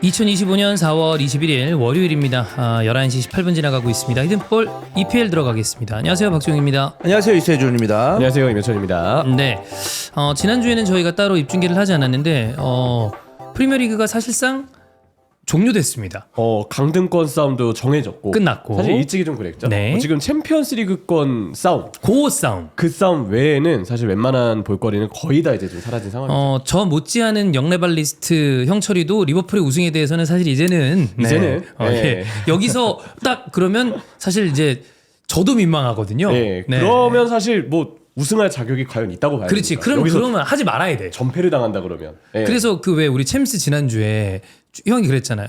2025년 4월 21일 월요일입니다. 11시 18분 지나가고 있습니다. 히든볼 EPL 들어가겠습니다. 안녕하세요, 박종입니다. 안녕하세요, 이세준입니다. 안녕하세요, 임현철입니다. 네, 지난주에는 저희가 따로 입중계를 하지 않았는데 프리미어리그가 사실상 종료됐습니다. 강등권 싸움도 정해졌고 끝났고 사실 일찍이 좀 그랬죠. 네. 지금 챔피언스리그권 싸움, 고 싸움. 그 싸움 외에는 사실 웬만한 볼거리는 거의 다 이제 좀 사라진 상황이죠. 저 못지않은 영레발리스트 형철이도 리버풀의 우승에 대해서는 사실 이제는 네. 여기서 딱 그러면 사실 이제 저도 민망하거든요. 네. 그러면 사실 뭐 우승할 자격이 과연 있다고 봐야 그렇지. 됩니까? 그러면 하지 말아야 돼. 전패를 당한다 그러면. 네. 그래서 그 왜 우리 챔스 지난주에 형이 그랬잖아요.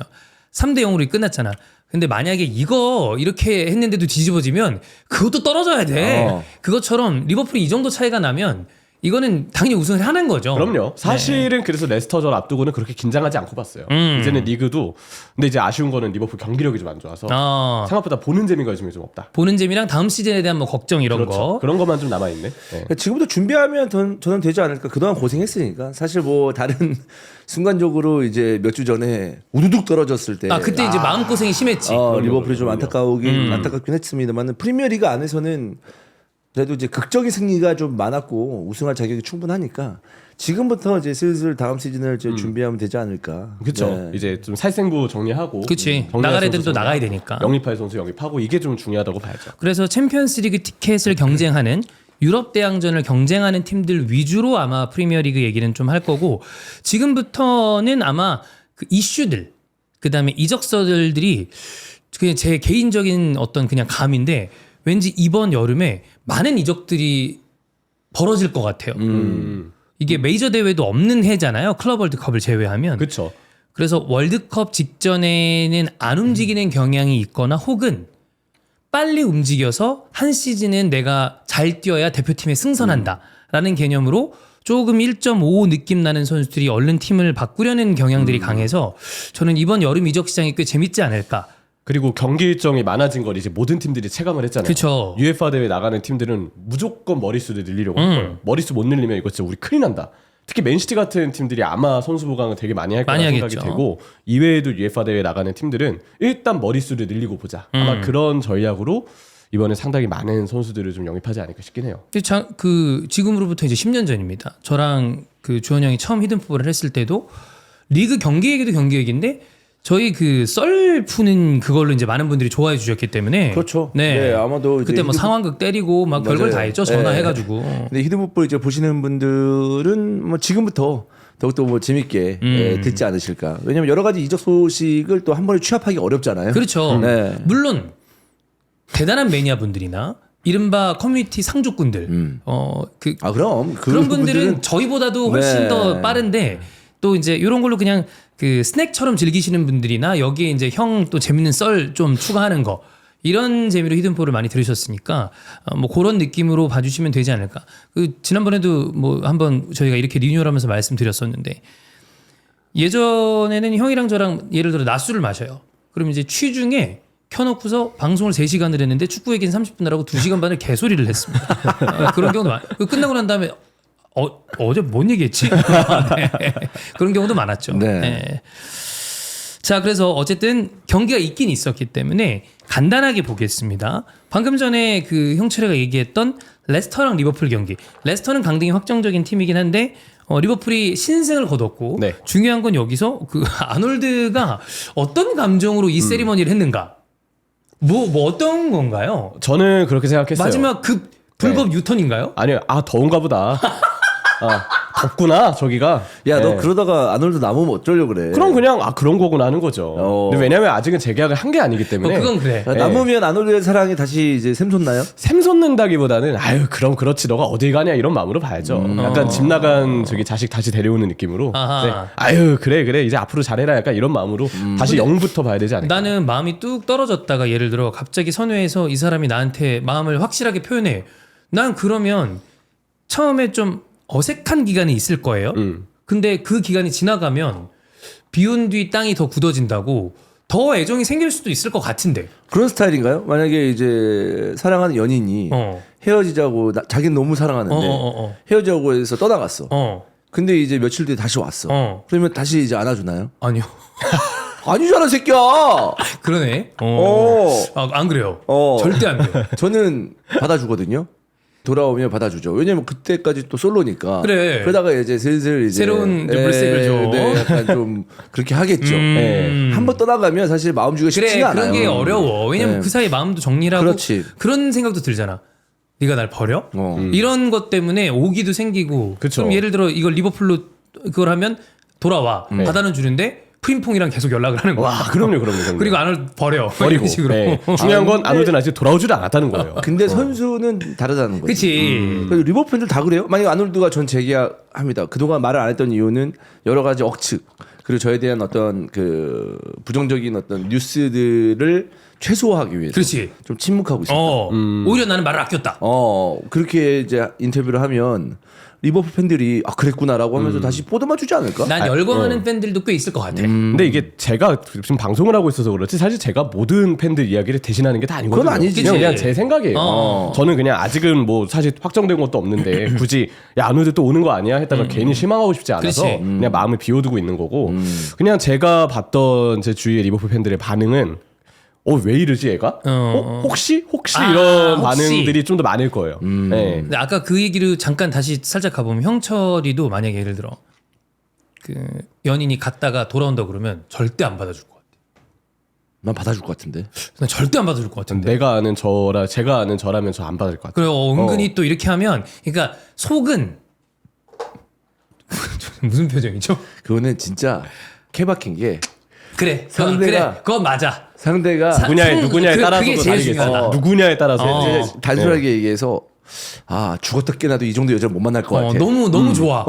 3대 0으로 끝났잖아. 근데 만약에 이거 이렇게 했는데도 뒤집어지면 그것도 떨어져야 돼. 그것처럼 리버풀이 이 정도 차이가 나면 이거는 당연히 우승을 하는 거죠. 그럼요. 사실은 그래서 레스터전 앞두고는 그렇게 긴장하지 않고 봤어요. 이제는 리그도. 근데 이제 아쉬운 거는 리버풀 경기력이 좀 안 좋아서 생각보다 보는 재미가 요즘에 좀 없다. 보는 재미랑 다음 시즌에 대한 뭐 걱정 이런 그렇죠. 거. 그런 것만 좀 남아 있네. 그러니까 지금부터 준비하면 저는 되지 않을까. 그동안 고생했으니까. 사실 뭐 다른 순간적으로 이제 몇 주 전에 우두둑 떨어졌을 때. 그때 이제 마음 고생이 심했지. 리버풀이 좀 안타깝긴 했습니다만 프리미어리그 안에서는 그래도 이제 극적인 승리가 좀 많았고 우승할 자격이 충분하니까 지금부터 이제 슬슬 다음 시즌을 이제 준비하면 되지 않을까. 그렇죠. 네. 이제 좀 살생부 정리하고. 그렇지. 나갈 애들도 나가야 되니까. 영입할 선수 영입하고 이게 좀 중요하다고 봐야죠. 그래서 챔피언스리그 티켓을 경쟁하는 유럽 대항전을 경쟁하는 팀들 위주로 아마 프리미어리그 얘기는 좀 할 거고 지금부터는 아마 그 이슈들 그다음에 이적서들이 그냥 제 개인적인 어떤 그냥 감인데 왠지 이번 여름에 많은 이적들이 벌어질 것 같아요. 이게 메이저 대회도 없는 해잖아요. 클럽 월드컵을 제외하면. 그렇죠. 그래서 월드컵 직전에는 안 움직이는 경향이 있거나 혹은 빨리 움직여서 한 시즌은 내가 잘 뛰어야 대표팀에 승선한다라는 개념으로 조금 1.5 느낌 나는 선수들이 얼른 팀을 바꾸려는 경향들이 강해서 저는 이번 여름 이적 시장이 꽤 재밌지 않을까. 그리고 경기 일정이 많아진 걸 이제 모든 팀들이 체감을 했잖아요. 그쵸. UEFA 대회 나가는 팀들은 무조건 머릿수를 늘리려고 할 거예요. 머릿수 못 늘리면 이거 진짜 우리 큰일 난다. 특히 맨시티 같은 팀들이 아마 선수 보강을 되게 많이 할 거라는 생각이 되고 이외에도 UEFA 대회 나가는 팀들은 일단 머릿수를 늘리고 보자. 아마 그런 전략으로 이번에 상당히 많은 선수들을 좀 영입하지 않을까 싶긴 해요. 지금으로부터 이제 10년 전입니다. 저랑 그 주원 형이 처음 히든풋볼을 했을 때도 리그 경기 얘기도 경기 얘기인데 저희 그 썰 푸는 그걸로 이제 많은 분들이 좋아해 주셨기 때문에 그렇죠. 네, 아마도 그때 뭐 상황극 때리고 막 별걸 다 했죠. 전화해가지고. 근데 히든풋볼 이제 보시는 분들은 뭐 지금부터 더욱더 뭐 재밌게 듣지 않으실까. 왜냐면 여러 가지 이적 소식을 또 한 번에 취합하기 어렵잖아요. 그렇죠. 네. 물론 대단한 매니아 분들이나 이른바 커뮤니티 상족군들, 그럼 그런 분들은 저희보다도 훨씬 더 빠른데 또 이제 이런 걸로 그냥 그 스낵처럼 즐기시는 분들이나 여기에 이제 형 또 재밌는 썰 좀 추가하는 거 이런 재미로 히든포를 많이 들으셨으니까 뭐 그런 느낌으로 봐주시면 되지 않을까. 지난번에도 뭐 한번 저희가 이렇게 리뉴얼하면서 말씀드렸었는데 예전에는 형이랑 저랑 예를 들어 낮술을 마셔요. 그럼 이제 취중에 켜놓고서 방송을 3시간을 했는데 축구 얘기는 30분 하라고 2시간 반을 개소리를 했습니다. 그런 경우도 많아요. 끝나고 난 다음에 어제 뭔 얘기했지? 네. 그런 경우도 많았죠. 네. 네. 자, 그래서 어쨌든 경기가 있긴 있었기 때문에 간단하게 보겠습니다. 방금 전에 그 형철이가 얘기했던 레스터랑 리버풀 경기. 레스터는 강등이 확정적인 팀이긴 한데 리버풀이 신승을 거뒀고 네. 중요한 건 여기서 그 아놀드가 어떤 감정으로 이 세리머니를 했는가? 뭐 어떤 건가요? 저는 그렇게 생각했어요. 마지막 급 불법 유턴인가요? 아니요. 더운가 보다. 덥구나 저기가. 야, 너 네. 그러다가 아놀드 남으면 어쩌려고 그래. 그럼 그냥 그런 거구나 하는 거죠. 근데 왜냐면 아직은 재계약을 한 게 아니기 때문에. 그건 그래. 남으면 아놀드의 사랑이 다시 이제 샘솟나요? 샘솟는다기보다는 그럼 그렇지 너가 어딜 가냐 이런 마음으로 봐야죠. 약간 집 나간 저기 자식 다시 데려오는 느낌으로. 네. 그래 이제 앞으로 잘해라 약간 이런 마음으로 다시 0부터 봐야 되지 않을까. 나는 마음이 뚝 떨어졌다가 예를 들어 갑자기 선회에서 이 사람이 나한테 마음을 확실하게 표현해. 난 그러면 처음에 좀 어색한 기간이 있을 거예요. 근데 그 기간이 지나가면 비온 뒤 땅이 더 굳어진다고 더 애정이 생길 수도 있을 것 같은데. 그런 스타일인가요? 만약에 이제 사랑하는 연인이 헤어지자고 자기는 너무 사랑하는데 헤어지자고 해서 떠나갔어. 근데 이제 며칠 뒤에 다시 왔어. 그러면 다시 이제 안아주나요? 아니요. 아니잖아 새끼야. 그러네. 안 그래요. 절대 안 돼요. 저는 받아주거든요. 돌아오면 받아주죠. 왜냐면 그때까지 또 솔로니까. 그래. 그러다가 이제 슬슬 이제 새로운 물색을 줘. 네, 약간 좀 그렇게 하겠죠. 한번 떠나가면 사실 마음 주기가 그래, 쉽지가 않아요. 그런 게 어려워. 왜냐면 네. 그 사이에 마음도 정리를 하고 그렇지. 그런 생각도 들잖아. 네가 날 버려? 이런 것 때문에 오기도 생기고. 그쵸. 그럼 예를 들어 이걸 리버풀로 그걸 하면 돌아와. 받아는 주는데 프림퐁이랑 계속 연락을 하는 거야. 와, 그럼요. 그리고 안을 버려. 버리고. 이런 식으로. 네. 중요한 건 아무튼 아직 돌아오지도 않았다는 거예요. 근데 선수는 다르다는 거죠. 그치. 그리고 리버풀 팬들 다 그래요. 만약 아놀드가 전 재계약합니다. 그동안 말을 안 했던 이유는 여러 가지 억측 그리고 저에 대한 어떤 그 부정적인 어떤 뉴스들을 최소화하기 위해서 그렇지. 좀 침묵하고 있었다. 오히려 나는 말을 아꼈다. 그렇게 이제 인터뷰를 하면 리버풀 팬들이 아 그랬구나라고 하면서 다시 보듬어 주지 않을까? 난 열광하는 팬들도 꽤 있을 것 같아. 근데 이게 제가 지금 방송을 하고 있어서 그렇지 사실 제가 모든 팬들 이야기를 대신하는 게 다 아니거든요. 그건 아니지. 그냥 제 생각이에요. 저는 그냥 아직은 뭐 사실 확정된 것도 없는데 굳이 야 아놀드 또 오는 거 아니야 했다가 괜히 실망하고 싶지 않아서 그렇지. 그냥 마음을 비워두고 있는 거고 그냥 제가 봤던 제 주위의 리버풀 팬들의 반응은 왜 이러지 얘가? 혹시 이런 혹시. 반응들이 좀 더 많을 거예요. 네. 근데 아까 그 얘기를 잠깐 다시 살짝 가보면 형철이도 만약에 예를 들어 그 연인이 갔다가 돌아온다 그러면 절대 안 받아줄 것 같아. 난 받아줄 것 같은데. 난 절대 안 받아줄 것 같은데. 제가 아는 저라면 저 안 받을 것 같아요. 그리고 은근히 또 이렇게 하면 그러니까 속은 무슨 표정이죠? 그거는 진짜 케바킨 게 그래, 상대가- 그래, 그건 맞아. 상대가 누구냐에 그게 따라서도 제일 다르겠어. 중요하다. 누구냐에 따라서 이제 단순하게 얘기해서 죽었다 깨나도 이 정도 여자를 못 만날 것 같아. 너무 좋아.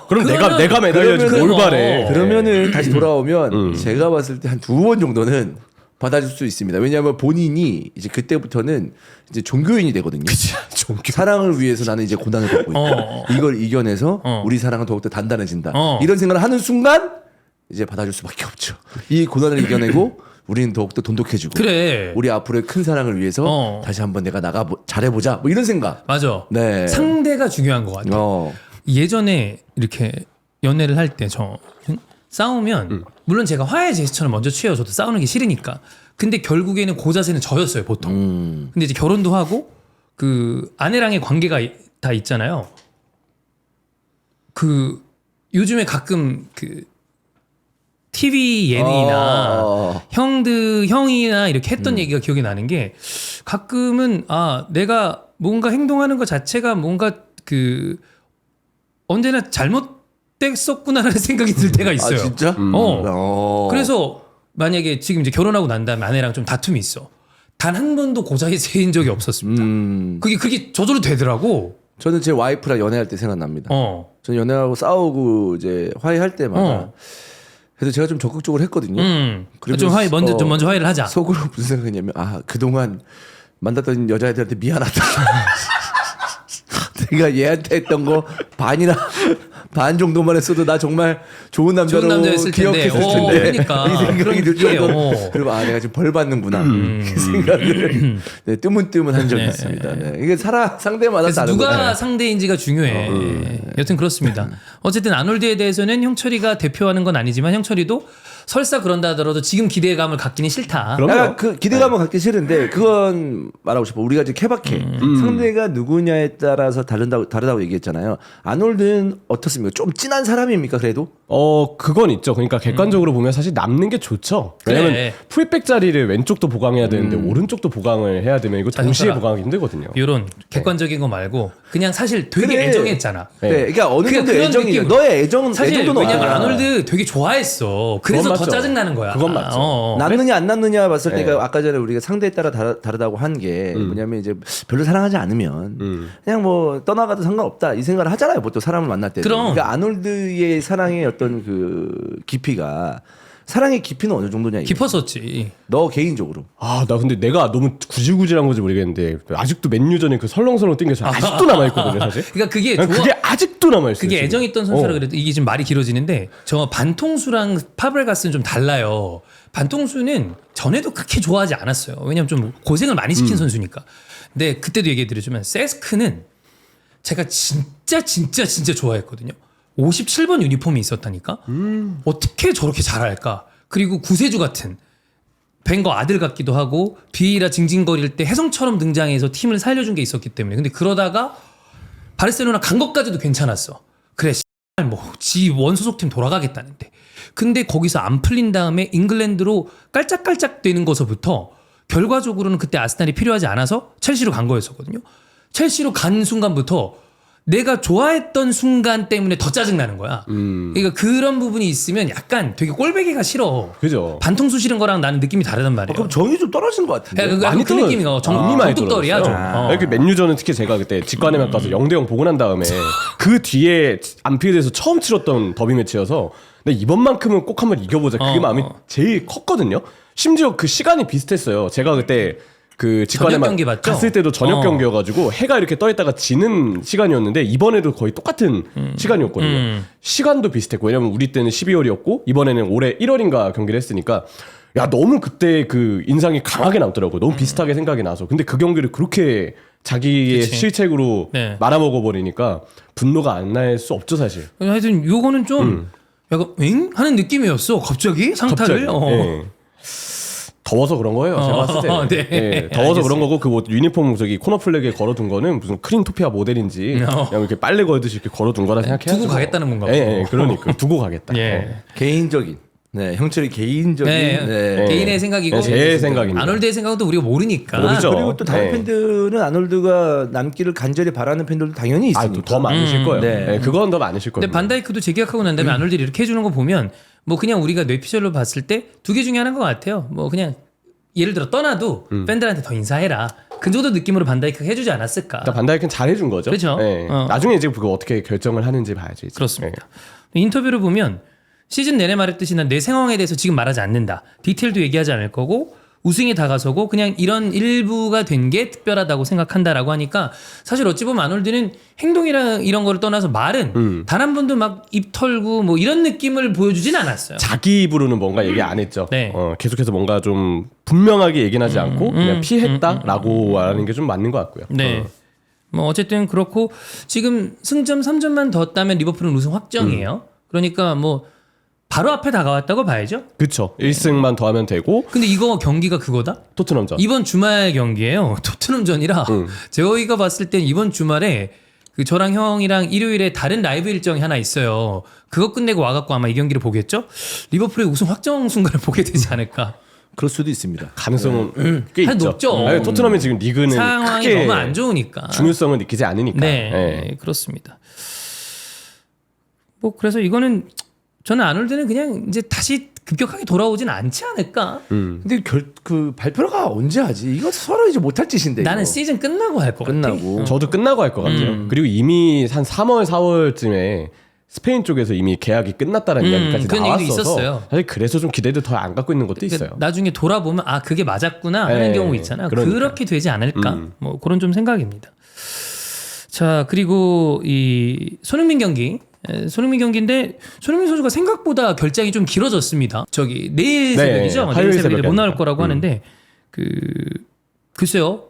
그럼 그거는- 내가 매달려지 그러면은- 뭘 바래. 그러면은 다시 돌아오면 제가 봤을 때 한 2번 정도는 받아줄 수 있습니다. 왜냐하면 본인이 이제 그때부터는 이제 종교인이 되거든요. 사랑을 위해서 나는 이제 고난을 겪고 있다. 이걸 이겨내서 우리 사랑은 더욱더 단단해진다. 이런 생각을 하는 순간 이제 받아줄 수밖에 없죠. 이 고난을 이겨내고 우리는 더욱더 돈독해지고 그래. 우리 앞으로의 큰 사랑을 위해서 다시 한번 내가 잘해보자. 뭐 이런 생각. 맞아. 네. 상대가 중요한 것 같아. 예전에 이렇게 연애를 할 때 저 싸우면 물론 제가 화해 제스처를 먼저 취해요. 저도 싸우는 게 싫으니까. 근데 결국에는 그 자세는 저였어요 보통. 근데 이제 결혼도 하고 그 아내랑의 관계가 다 있잖아요. 그 요즘에 가끔 그 TV 예능이나 형이나 이렇게 했던 얘기가 기억이 나는 게 가끔은 내가 뭔가 행동하는 것 자체가 뭔가 그 언제나 잘못됐었구나라는 생각이 들 때가 있어요. 진짜? 그래서 만약에 지금 이제 결혼하고 난 다음에 아내랑 좀 다툼이 있어. 단 한 번도 고사에 세인 적이 없었습니다. 그게 저절로 되더라고. 저는 제 와이프랑 연애할 때 생각납니다. 저는 연애하고 싸우고 이제 화해할 때마다 그래서 제가 좀 적극적으로 했거든요. 좀 먼저 화해를 하자. 속으로 무슨 생각했냐면 그동안 만났던 여자애들한테 미안하다. 내가 얘한테 했던 거 반 정도만 했어도 나 정말 좋은 남자로 남자였을 텐데. 기억했을 텐데. 그러니까. 이 생각이 들 그런 정도. 그리고 내가 지금 벌 받는구나. 그 생각을 뜨문뜨문한 적이 있습니다. 네. 이게 상대마다 그래서 다르고. 누가 상대인지가 중요해. 여튼 그렇습니다. 어쨌든 아놀드에 대해서는 형철이가 대표하는 건 아니지만 형철이도 설사 그런다 하더라도 지금 기대감을 갖기는 싫다. 약간 그 기대감은 갖기 싫은데 그건 말하고 싶어. 우리가 지금 케바케 상대가 누구냐에 따라서 다르다고 얘기했잖아요. 아놀드는 어떻습니까? 좀 진한 사람입니까? 그래도? 그건 있죠. 그러니까 객관적으로 보면 사실 남는 게 좋죠. 왜냐면 그래. 풀백 자리를 왼쪽도 보강해야 되는데 오른쪽도 보강을 해야 되면 이거 동시에 보강하기 힘들거든요. 이런 객관적인 거 말고 그냥 사실 되게 그래. 애정했잖아. 네. 그러니까 어느 정도 그런 애정이 느낌으로. 너의 애정은 사실 애정도 왜냐면 넣어야. 아놀드 되게 좋아했어. 그래서 그건 더 맞죠. 짜증 나는 거야. 그건 맞죠. 남느냐 안 남느냐 봤을 때 네. 아까 전에 우리가 상대에 따라 다르다고 한 게 뭐냐면 이제 별로 사랑하지 않으면 그냥 뭐 떠나가도 상관없다 이 생각을 하잖아요. 보통 사람을 만날 때. 그럼. 그러니까 아놀드의 사랑의 어떤 그 깊이가 사랑의 깊이는 어느 정도냐 이게. 깊었었지. 너 개인적으로. 나 근데 내가 너무 구질구질한 건지 모르겠는데 아직도 맨유전에 그 설렁설렁 뛴 게 아직도 남아있거든요 사실. 그러니까 그게 그게 아직도 남아있어요. 그게 지금. 애정 있던 선수라 그래도 이게 지금 말이 길어지는데 저 반통수랑 파브레가스는 좀 달라요. 반통수는 전에도 그렇게 좋아하지 않았어요. 왜냐면 좀 고생을 많이 시킨 선수니까. 근데 그때도 얘기해드리지만 세스크는 제가 진짜 좋아했거든요. 57번 유니폼이 있었다니까. 어떻게 저렇게 잘할까? 그리고 구세주 같은 벵거 아들 같기도 하고 비에이라 징징거릴 때 혜성처럼 등장해서 팀을 살려준 게 있었기 때문에 근데 그러다가 바르셀로나 간 것까지도 괜찮았어. 그래 뭐지 원소속팀 돌아가겠다는데 근데 거기서 안 풀린 다음에 잉글랜드로 깔짝깔짝 되는 것서부터 결과적으로는 그때 아스날이 필요하지 않아서 첼시로 간 거였었거든요. 첼시로 간 순간부터 내가 좋아했던 순간 때문에 더 짜증나는 거야. 그러니까 그런 부분이 있으면 약간 되게 꼴배기가 싫어. 그죠. 반통수 실은 거랑 나는 느낌이 다르단 말이에요. 그럼 정이 좀 떨어진 것 같은데. 많이 그 느낌이 이미 많이 정뚝떨이야 좀. 떨어졌어요. 이렇게 맨유전은 특히 제가 그때 직관에만 가서 0대0 보고 난 다음에 그 뒤에 안필드에서 처음 치렀던 더비 매치여서 근데 이번만큼은 꼭 한번 이겨보자. 그게 마음이 제일 컸거든요. 심지어 그 시간이 비슷했어요. 제가 그때 그 직관에만 경기 맞죠? 갔을 때도 저녁 경기여가지고 해가 이렇게 떠 있다가 지는 시간이었는데 이번에도 거의 똑같은 시간이었거든요. 시간도 비슷했고 왜냐면 우리 때는 12월이었고 이번에는 올해 1월인가 경기를 했으니까 야 너무 그때 그 인상이 강하게 남더라고요. 너무 비슷하게 생각이 나서 근데 그 경기를 그렇게 자기의 그치. 실책으로 네. 말아먹어 버리니까 분노가 안 날 수 없죠 사실. 하여튼 요거는 좀 약간 엥? 하는 느낌이었어. 갑자기 상타를. 예. 더워서 그런 거예요. 제가 봤을 때. 네. 예, 더워서 그런 거고 그 뭐 유니폼 저기 코너 플렉에 걸어둔 거는 무슨 크린토피아 모델인지 그냥 이렇게 빨래 걸듯이 이렇게 걸어둔 거라 생각해요. 두고 가겠다는 건가 봐. 예, 예, 그러니까 두고 가겠다. 예. 개인적인. 네, 형철이 개인적인. 네. 네. 개인의 생각이고 네, 제 생각입니다. 아놀드의 생각은 또 우리가 모르니까. 모르죠. 그리고 또 다른 네. 팬들은 아놀드가 남기를 간절히 바라는 팬들도 당연히 있으니까. 더 많으실 거예요. 네. 네, 그건 더 많으실 거예요. 근데 반다이크도 재계약하고 난 다음에 아놀드를 이렇게 해주는 거 보면 뭐 그냥 우리가 뇌피셜로 봤을 때 두 개 중에 하나인 것 같아요. 뭐 그냥 예를 들어 떠나도 팬들한테 더 인사해라. 그 정도 느낌으로 반다이크가 해주지 않았을까. 일단 반다이크는 잘해준 거죠. 그렇죠. 예. 나중에 이제 그거 어떻게 결정을 하는지 봐야죠. 이제. 그렇습니다. 인터뷰를 보면 시즌 내내 말했듯이 난 내 상황에 대해서 지금 말하지 않는다. 디테일도 얘기하지 않을 거고 우승에 다가서고 그냥 이런 일부가 된 게 특별하다고 생각한다라고 하니까 사실 어찌 보면 아놀드는 행동이랑 이런 거를 떠나서 말은 단 한 번도 막 입 털고 뭐 이런 느낌을 보여주진 않았어요. 자기 입으로는 뭔가 얘기 안 했죠. 네. 계속해서 뭔가 좀 분명하게 얘기는 하지 않고 그냥 피했다라고 하는 게 좀 맞는 것 같고요. 네. 뭐 어쨌든 그렇고 지금 승점 3점만 더 따면 리버풀은 우승 확정이에요. 그러니까 뭐 바로 앞에 다가왔다고 봐야죠. 그렇죠. 1승만 더하면 되고 근데 이거 경기가 그거다? 토트넘전. 이번 주말 경기예요. 토트넘전이라 저희가 봤을 땐 이번 주말에 그 저랑 형이랑 일요일에 다른 라이브 일정이 하나 있어요. 그거 끝내고 와갖고 아마 이 경기를 보겠죠? 리버풀의 우승 확정 순간을 보게 되지 않을까. 그럴 수도 있습니다. 가능성은 꽤 한 있죠. 높죠. 네, 토트넘이 지금 리그는 상황이 크게 너무 안 좋으니까. 중요성을 느끼지 않으니까. 네, 네. 그렇습니다. 뭐 그래서 이거는 저는 아놀드는 그냥 이제 다시 급격하게 돌아오진 않지 않을까. 근데 그 발표가 언제 하지? 이거 서로 이제 못할 짓인데. 나는 이거. 시즌 끝나고 할 것 같아. 끝나고. 저도 끝나고 할 것 같아요. 그리고 이미 한 3월, 4월쯤에 스페인 쪽에서 이미 계약이 끝났다는 이야기까지 그런 얘기도 나왔어서 있었어요. 사실 그래서 좀 기대도 더 안 갖고 있는 것도 있어요. 그러니까 나중에 돌아보면 아 그게 맞았구나 하는 네, 경우 있잖아. 그러니까요. 그렇게 되지 않을까. 뭐 그런 좀 생각입니다. 자 그리고 이 손흥민 경기. 손흥민 경기인데 손흥민 선수가 생각보다 결장이 좀 길어졌습니다. 저기 내일 네, 새벽이죠. 화요일 내일 새벽에 새벽에 못 나올 합니다. 거라고 하는데 글쎄요.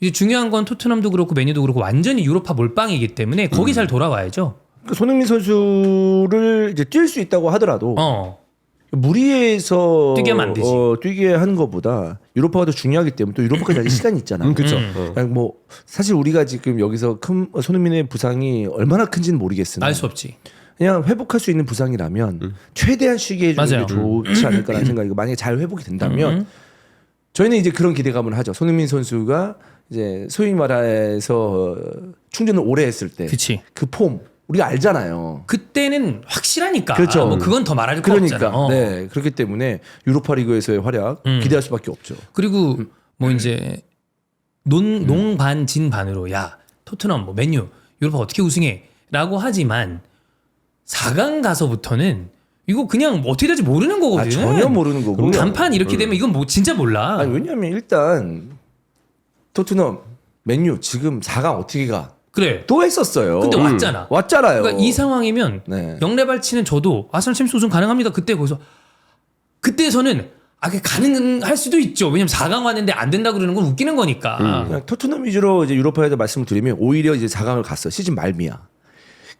이제 중요한 건 토트넘도 그렇고 메뉴도 그렇고 완전히 유로파 몰빵이기 때문에 거기 잘 돌아와야죠. 그 손흥민 선수를 이제 뛸 수 있다고 하더라도 무리해서 뛰게 하면 안 되지. 뛰게 하는 것보다 유로파가 더 중요하기 때문에 또 유로파까지 아직 시간이 있잖아. 그렇죠. 그냥 뭐 사실 우리가 지금 여기서 큰 손흥민의 부상이 얼마나 큰지는 모르겠으나 알 수 없지. 그냥 회복할 수 있는 부상이라면 최대한 쉬게 해주는 맞아요. 게 좋지 않을까라는 생각이고 만약에 잘 회복이 된다면 저희는 이제 그런 기대감을 하죠. 손흥민 선수가 이제 소위 말해서 충전을 오래 했을 때 그치. 그 폼 우리가 알잖아요. 그때는 확실하니까. 그렇죠. 뭐 그건 더 말할 거 그러니까 없잖아. 네 그렇기 때문에 유로파 리그에서의 활약 기대할 수밖에 없죠. 그리고 뭐 이제 농반 진반으로 야 토트넘 뭐 맨유 유로파 어떻게 우승해라고 하지만 4강 가서부터는 이거 그냥 뭐 어떻게 될지 모르는 거거든. 전혀 모르는 거고. 단판 이렇게 되면 이건 뭐 진짜 몰라. 아니 왜냐하면 일단 토트넘 맨유 지금 4강 어떻게 가? 그래. 또 했었어요. 근데 왔잖아. 왔잖아요. 그러니까 이 상황이면 네. 영레발치는 저도 아스널 챔스 우승 가능합니다. 그때 거기서 그때서는 그게 가능할 수도 있죠. 왜냐면 4강 왔는데 안 된다 그러는 건 웃기는 거니까. 그냥 토트넘 위주로 이제 유로파에서 말씀을 드리면 오히려 이제 4강을 갔어. 시즌 말미야.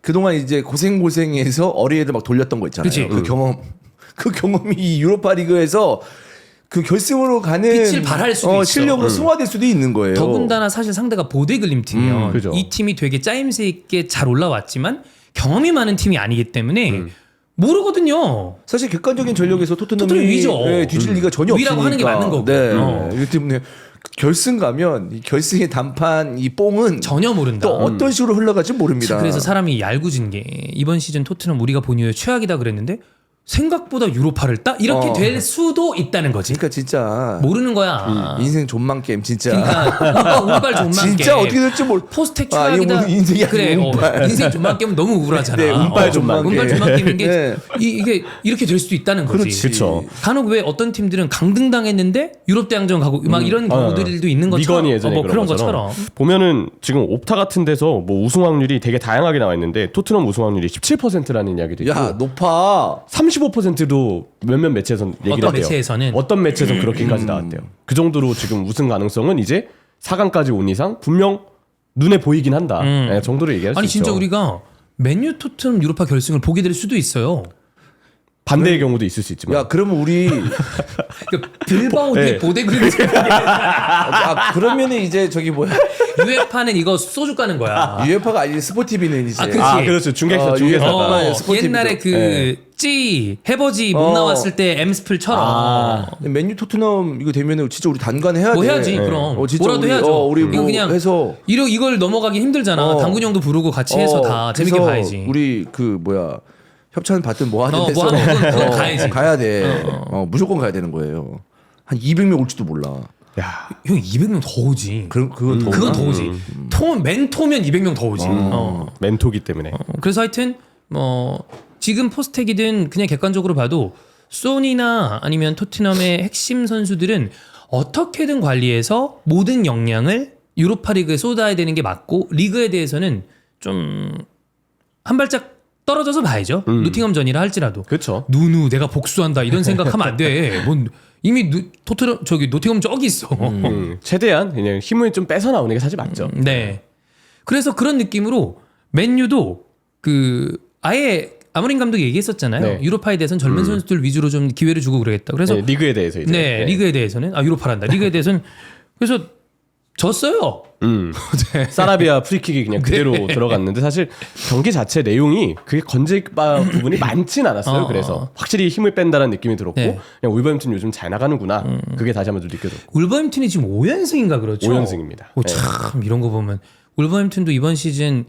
그동안 이제 고생해서 어린애들 막 돌렸던 거 있잖아요. 그치. 그 경험 그 경험이 이 유로파 리그에서 그 결승으로 가는 빛을 발할 수도 있어. 실력으로 승화될 수도 있는 거예요. 더군다나 사실 상대가 보데글림 팀이면 그죠. 이 팀이 되게 짜임새 있게 잘 올라왔지만 경험이 많은 팀이 아니기 때문에 모르거든요. 사실 객관적인 전력에서 토트넘이 토트넘 위죠. 뒤질 리가 전혀 위라고 없으니까. 하는 게 맞는 거고. 네. 이기 때문에 결승 가면 이 결승의 단판 이 뽕은 전혀 모른다. 또 어떤 식으로 흘러갈지 모릅니다. 그래서 사람이 얄궂은 게 이번 시즌 토트넘 우리가 본 이후에 최악이다 그랬는데 생각보다 유로파를 따 이렇게 될 수도 있다는 거지. 그러니까 진짜 모르는 거야. 인생 존망 게임 진짜. 그러니까 운빨 존만 진짜 게임. 어떻게 될지 모르. 포스텍 아, 이거 최악이다. 무슨 인생이 아니고 그래. 운빨. 인생 존만 게임은 너무 우울하잖아. 네, 운빨 존만 운빨 게임. 존만 게임인 게 네. 이게 이렇게 될 수도 있다는 거지. 그렇지. 그쵸. 간혹 왜 어떤 팀들은 강등당했는데 유럽 대항전 가고 막 이런 경우들도 있는 것처럼 미건이 예전에 뭐 그런 것처럼 보면은 지금 옵타 같은 데서 뭐 우승 확률이 되게 다양하게 나와 있는데 토트넘 우승 확률이 17%라는 이야기도 있고 야 높아. 35%도 몇몇 매체에선 얘기를 어떤 해요. 매체에서는? 어떤 매체에선 그렇게까지 나왔대요. 그 정도로 지금 우승 가능성은 이제 4강까지 온 이상 분명 눈에 보이긴 한다. 네, 정도로 얘기할 수 아니 있죠. 진짜 우리가 맨유 토트넘 유로파 결승을 보게 될 수도 있어요. 반대의 경우도 있을 수 있지만 야 그러면 우리 그러니까 빌바오 대 네. 보데그림 그러면은 이제 저기 뭐야 유에파는 이거 소주 까는 거야. 유에파가 아니지 스포티비는 이제. 아, 그치. 그렇죠. 중계사 어, 중계사가 어, 스포티비죠. 옛날에 그 네. 찌 해버지 못 나왔을 때 엠스플처럼 맨유 토트넘 이거 되면은 진짜 우리 단관 해야 돼. 뭐 해야지 그럼 진짜 뭐라도 우리, 해야죠. 우리 이거 뭐 그냥 해서 이걸 넘어가기 힘들잖아. 당근형도 부르고 같이 해서 다 재밌게 그래서 봐야지. 우리 그 뭐야 협찬 받든 뭐 하든 뭐 하든 그건 가야지. 가야 돼. 무조건 가야 되는 거예요. 한 200명 올지도 몰라. 야, 형 200명 더 오지. 그건 더 그건 오나? 더 오지. 맨토면 200명 더 오지. 멘토기 때문에 그래서 하여튼 뭐 지금 포스텍이든 그냥 객관적으로 봐도 소니나 아니면 토트넘의 핵심 선수들은 어떻게든 관리해서 모든 역량을 유로파리그에 쏟아야 되는 게 맞고 리그에 대해서는 좀 한 발짝 떨어져서 봐야죠. 노팅엄전이라 할지라도 그렇죠. 누누 내가 복수한다 이런 생각하면 안 돼. 뭔 이미 토트넘 저기 노팅엄 저기 있어. 최대한 그냥 힘을 좀 뺏어 나오는 게 사실 맞죠. 네. 그래서 그런 느낌으로 맨유도 그 아예 아모린 감독이 얘기했었잖아요. 네. 유로파에 대해서는 젊은 선수들 위주로 좀 기회를 주고 그러겠다. 그래서 네, 리그에 대해서 이제 네, 리그에 대해서는 유로파란다. 리그에 대해서는 그래서 졌어요. 사라비아 프리킥이 그냥 그대로 들어갔는데 사실 경기 자체 내용이 그게 건질바 부분이 많진 않았어요. 그래서 확실히 힘을 뺀다는 느낌이 들었고 네. 그냥 울버햄튼 요즘 잘 나가는구나. 그게 다시 한번 좀 느껴졌고 울버햄튼이 지금 5연승인가 그렇죠. 5연승입니다. 참 이런 거 보면 울버햄튼도 이번 시즌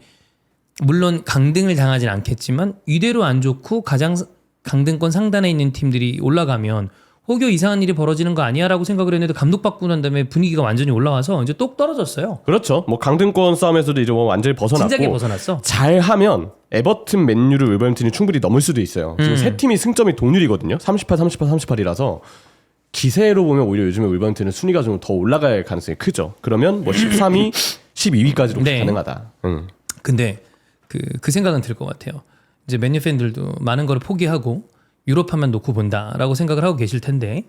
물론 강등을 당하진 않겠지만 이대로 안 좋고 가장 강등권 상단에 있는 팀들이 올라가면 혹여 이상한 일이 벌어지는 거 아니야라고 생각을 했는데 감독 바꾸고 난 다음에 분위기가 완전히 올라와서 이제 똑 떨어졌어요. 그렇죠. 뭐 강등권 싸움에서도 이제 뭐 완전히 벗어났고 진작에 벗어났어. 잘하면 에버튼, 맨유를 울버햄튼이 충분히 넘을 수도 있어요. 지금 세 팀이 승점이 동률이거든요. 38, 38, 38이라서 기세로 보면 오히려 요즘에 울버햄튼은 순위가 좀 더 올라갈 가능성이 크죠. 그러면 뭐 13위, 12위까지도 네. 가능하다. 근데 그 생각은 들 것 같아요. 이제 맨유 팬들도 많은 걸 포기하고 유로파만 놓고 본다라고 생각을 하고 계실 텐데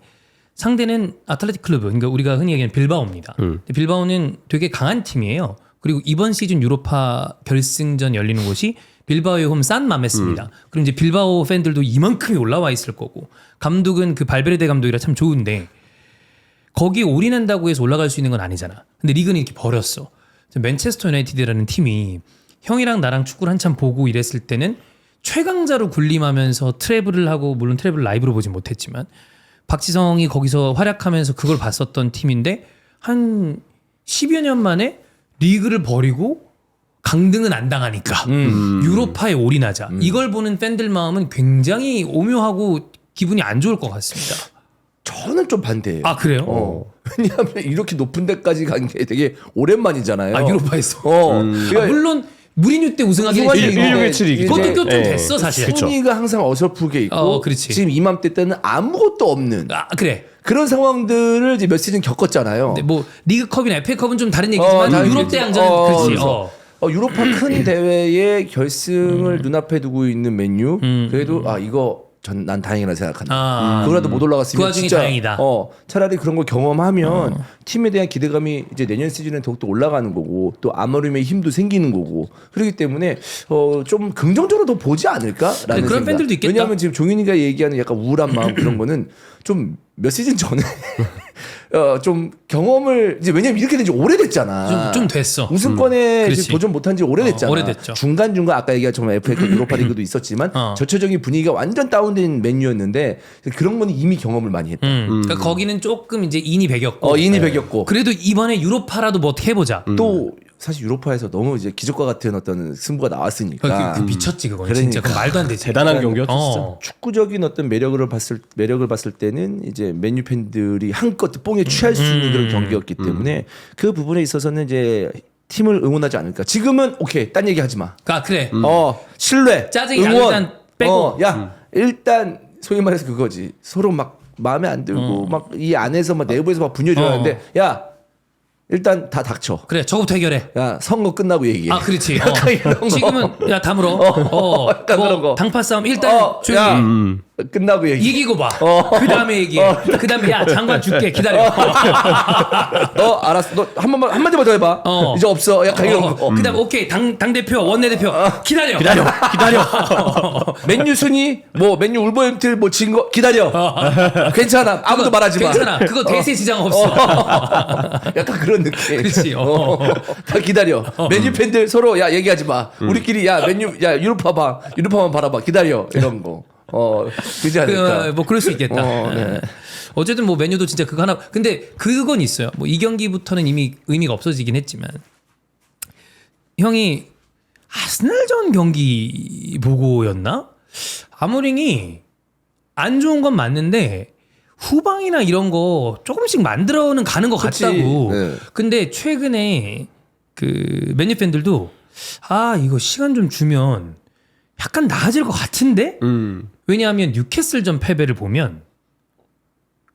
상대는 아틀레틱 클루브, 그러니까 우리가 흔히 얘기하는 빌바오입니다. 근데 빌바오는 되게 강한 팀이에요. 그리고 이번 시즌 유로파 결승전 열리는 곳이 빌바오의 홈 산 마메스입니다. 그럼 이제 빌바오 팬들도 이만큼이 올라와 있을 거고 감독은 그 발베르데 감독이라 참 좋은데 거기 올인한다고 해서 올라갈 수 있는 건 아니잖아. 근데 리그는 이렇게 버렸어. 맨체스터 유나이티드라는 팀이 형이랑 나랑 축구를 한참 보고 이랬을 때는 최강자로 군림하면서 트래블을 하고 물론 트래블을 라이브로 보진 못했지만 박지성이 거기서 활약하면서 그걸 봤었던 팀인데 한 10여 년 만에 리그를 버리고 강등은 안 당하니까 유로파에 올인하자. 이걸 보는 팬들 마음은 굉장히 오묘하고 기분이 안 좋을 것 같습니다. 저는 좀 반대예요. 아 그래요? 왜냐하면 이렇게 높은 데까지 간 게 되게 오랜만이잖아요. 아 유로파에서. 그러니까 물론 무리뉴 때 우승하긴 우승하긴 했지. 1617이기 그것도 이제- 좀 됐어 사실. 그쵸. 순위가 항상 어설프게 있고 그렇지. 지금 이맘때 때는 아무것도 없는 아 그래. 그런 상황들을 이제 몇 시즌 겪었잖아요. 근데 뭐 리그컵이나 FA컵은 좀 다른 얘기지만 다른 유럽 얘기지. 대항전은 그렇지. 그래서 유로파 큰 대회의 결승을 눈앞에 두고 있는 맨유 그래도 이거 난 다행이라 생각한다. 아. 그거라도 못 올라갔으면 그 와중에 진짜 다행이다. 차라리 그런 걸 경험하면 팀에 대한 기대감이 이제 내년 시즌에 더욱더 올라가는 거고 또 아모림의 힘도 생기는 거고 그렇기 때문에 좀 긍정적으로 더 보지 않을까라는 그런 생각. 팬들도 있겠다. 왜냐하면 지금 종인이가 얘기하는 약간 우울한 마음 그런 거는 좀 몇 시즌 전에 좀 경험을 이제 왜냐면 이렇게 된 지 오래됐잖아. 좀 됐어. 우승권에 그렇지. 지금 도전 못한 지 오래됐잖아. 오래됐죠. 중간중간 아까 얘기한 정말 FA컵 유로파리그도 있었지만 전체적인 분위기가 완전 다운된 맨유였는데 그런 건 이미 경험을 많이 했다. 그러니까 거기는 조금 이제 인이 배겼고. 인이 배겼고 그래도 이번에 유로파라도 뭐 어떻게 해보자. 또 사실 유로파에서 너무 이제 기적과 같은 어떤 승부가 나왔으니까 그 미쳤지 그건 그러니까. 진짜 그 말도 안 되지. 대단한 경기였죠. 진짜. 축구적인 어떤 매력을 봤을 때는 이제 맨유 팬들이 한껏 뽕에 취할 수 있는 그런 경기였기 때문에 그 부분에 있어서는 이제 팀을 응원하지 않을까. 지금은 오케이 딴 얘기 하지 마. 아 그래. 신뢰, 짜증이 응원. 일단 빼고. 일단 소위 말해서 그거지. 서로 막 마음에 안 들고 막 이 안에서 막 내부에서 막 분열이 일어나는데 야 일단 다 닥쳐. 그래 저거부터 해결해. 야 선거 끝나고 얘기해. 아 그렇지. 약간 이런 거. 지금은 야 다물어. 약간 그런 거. 당파 싸움 일단 조용히 야 끝나고 얘기해. 이기고 봐. 그 다음에 얘기해. 그 다음에 야 장관 줄게 기다려. 너 알았어. 너 한 번만 한마디만 더 해봐. 이제 없어. 약간 이런 거. 그다음 오케이 당 대표 원내 대표 기다려. 맨유 순위 뭐 맨유 울버햄튼 뭐 진 거 기다려. 괜찮아. 아무도 말하지 마. 괜찮아. 그거 대세 지장 없어. 약간 그런 느낌. 그렇지. 다 기다려. 맨유 팬들 서로 야 얘기하지 마. 우리끼리 야 맨유 야 유로파만 바라봐. 기다려. 이런 거. 그지 않을까. 뭐 그럴 수 있겠다. 네. 어쨌든 뭐 메뉴도 진짜 그거 하나. 근데 그건 있어요. 뭐 이 경기부터는 이미 의미가 없어지긴 했지만 형이 아스날전 경기 보고였나? 아모링이 안 좋은 건 맞는데 후방이나 이런 거 조금씩 만들어는 가는 것 그치. 같다고. 네. 근데 최근에 그 메뉴 팬들도 이거 시간 좀 주면 약간 나아질 것 같은데? 왜냐하면 뉴캐슬전 패배를 보면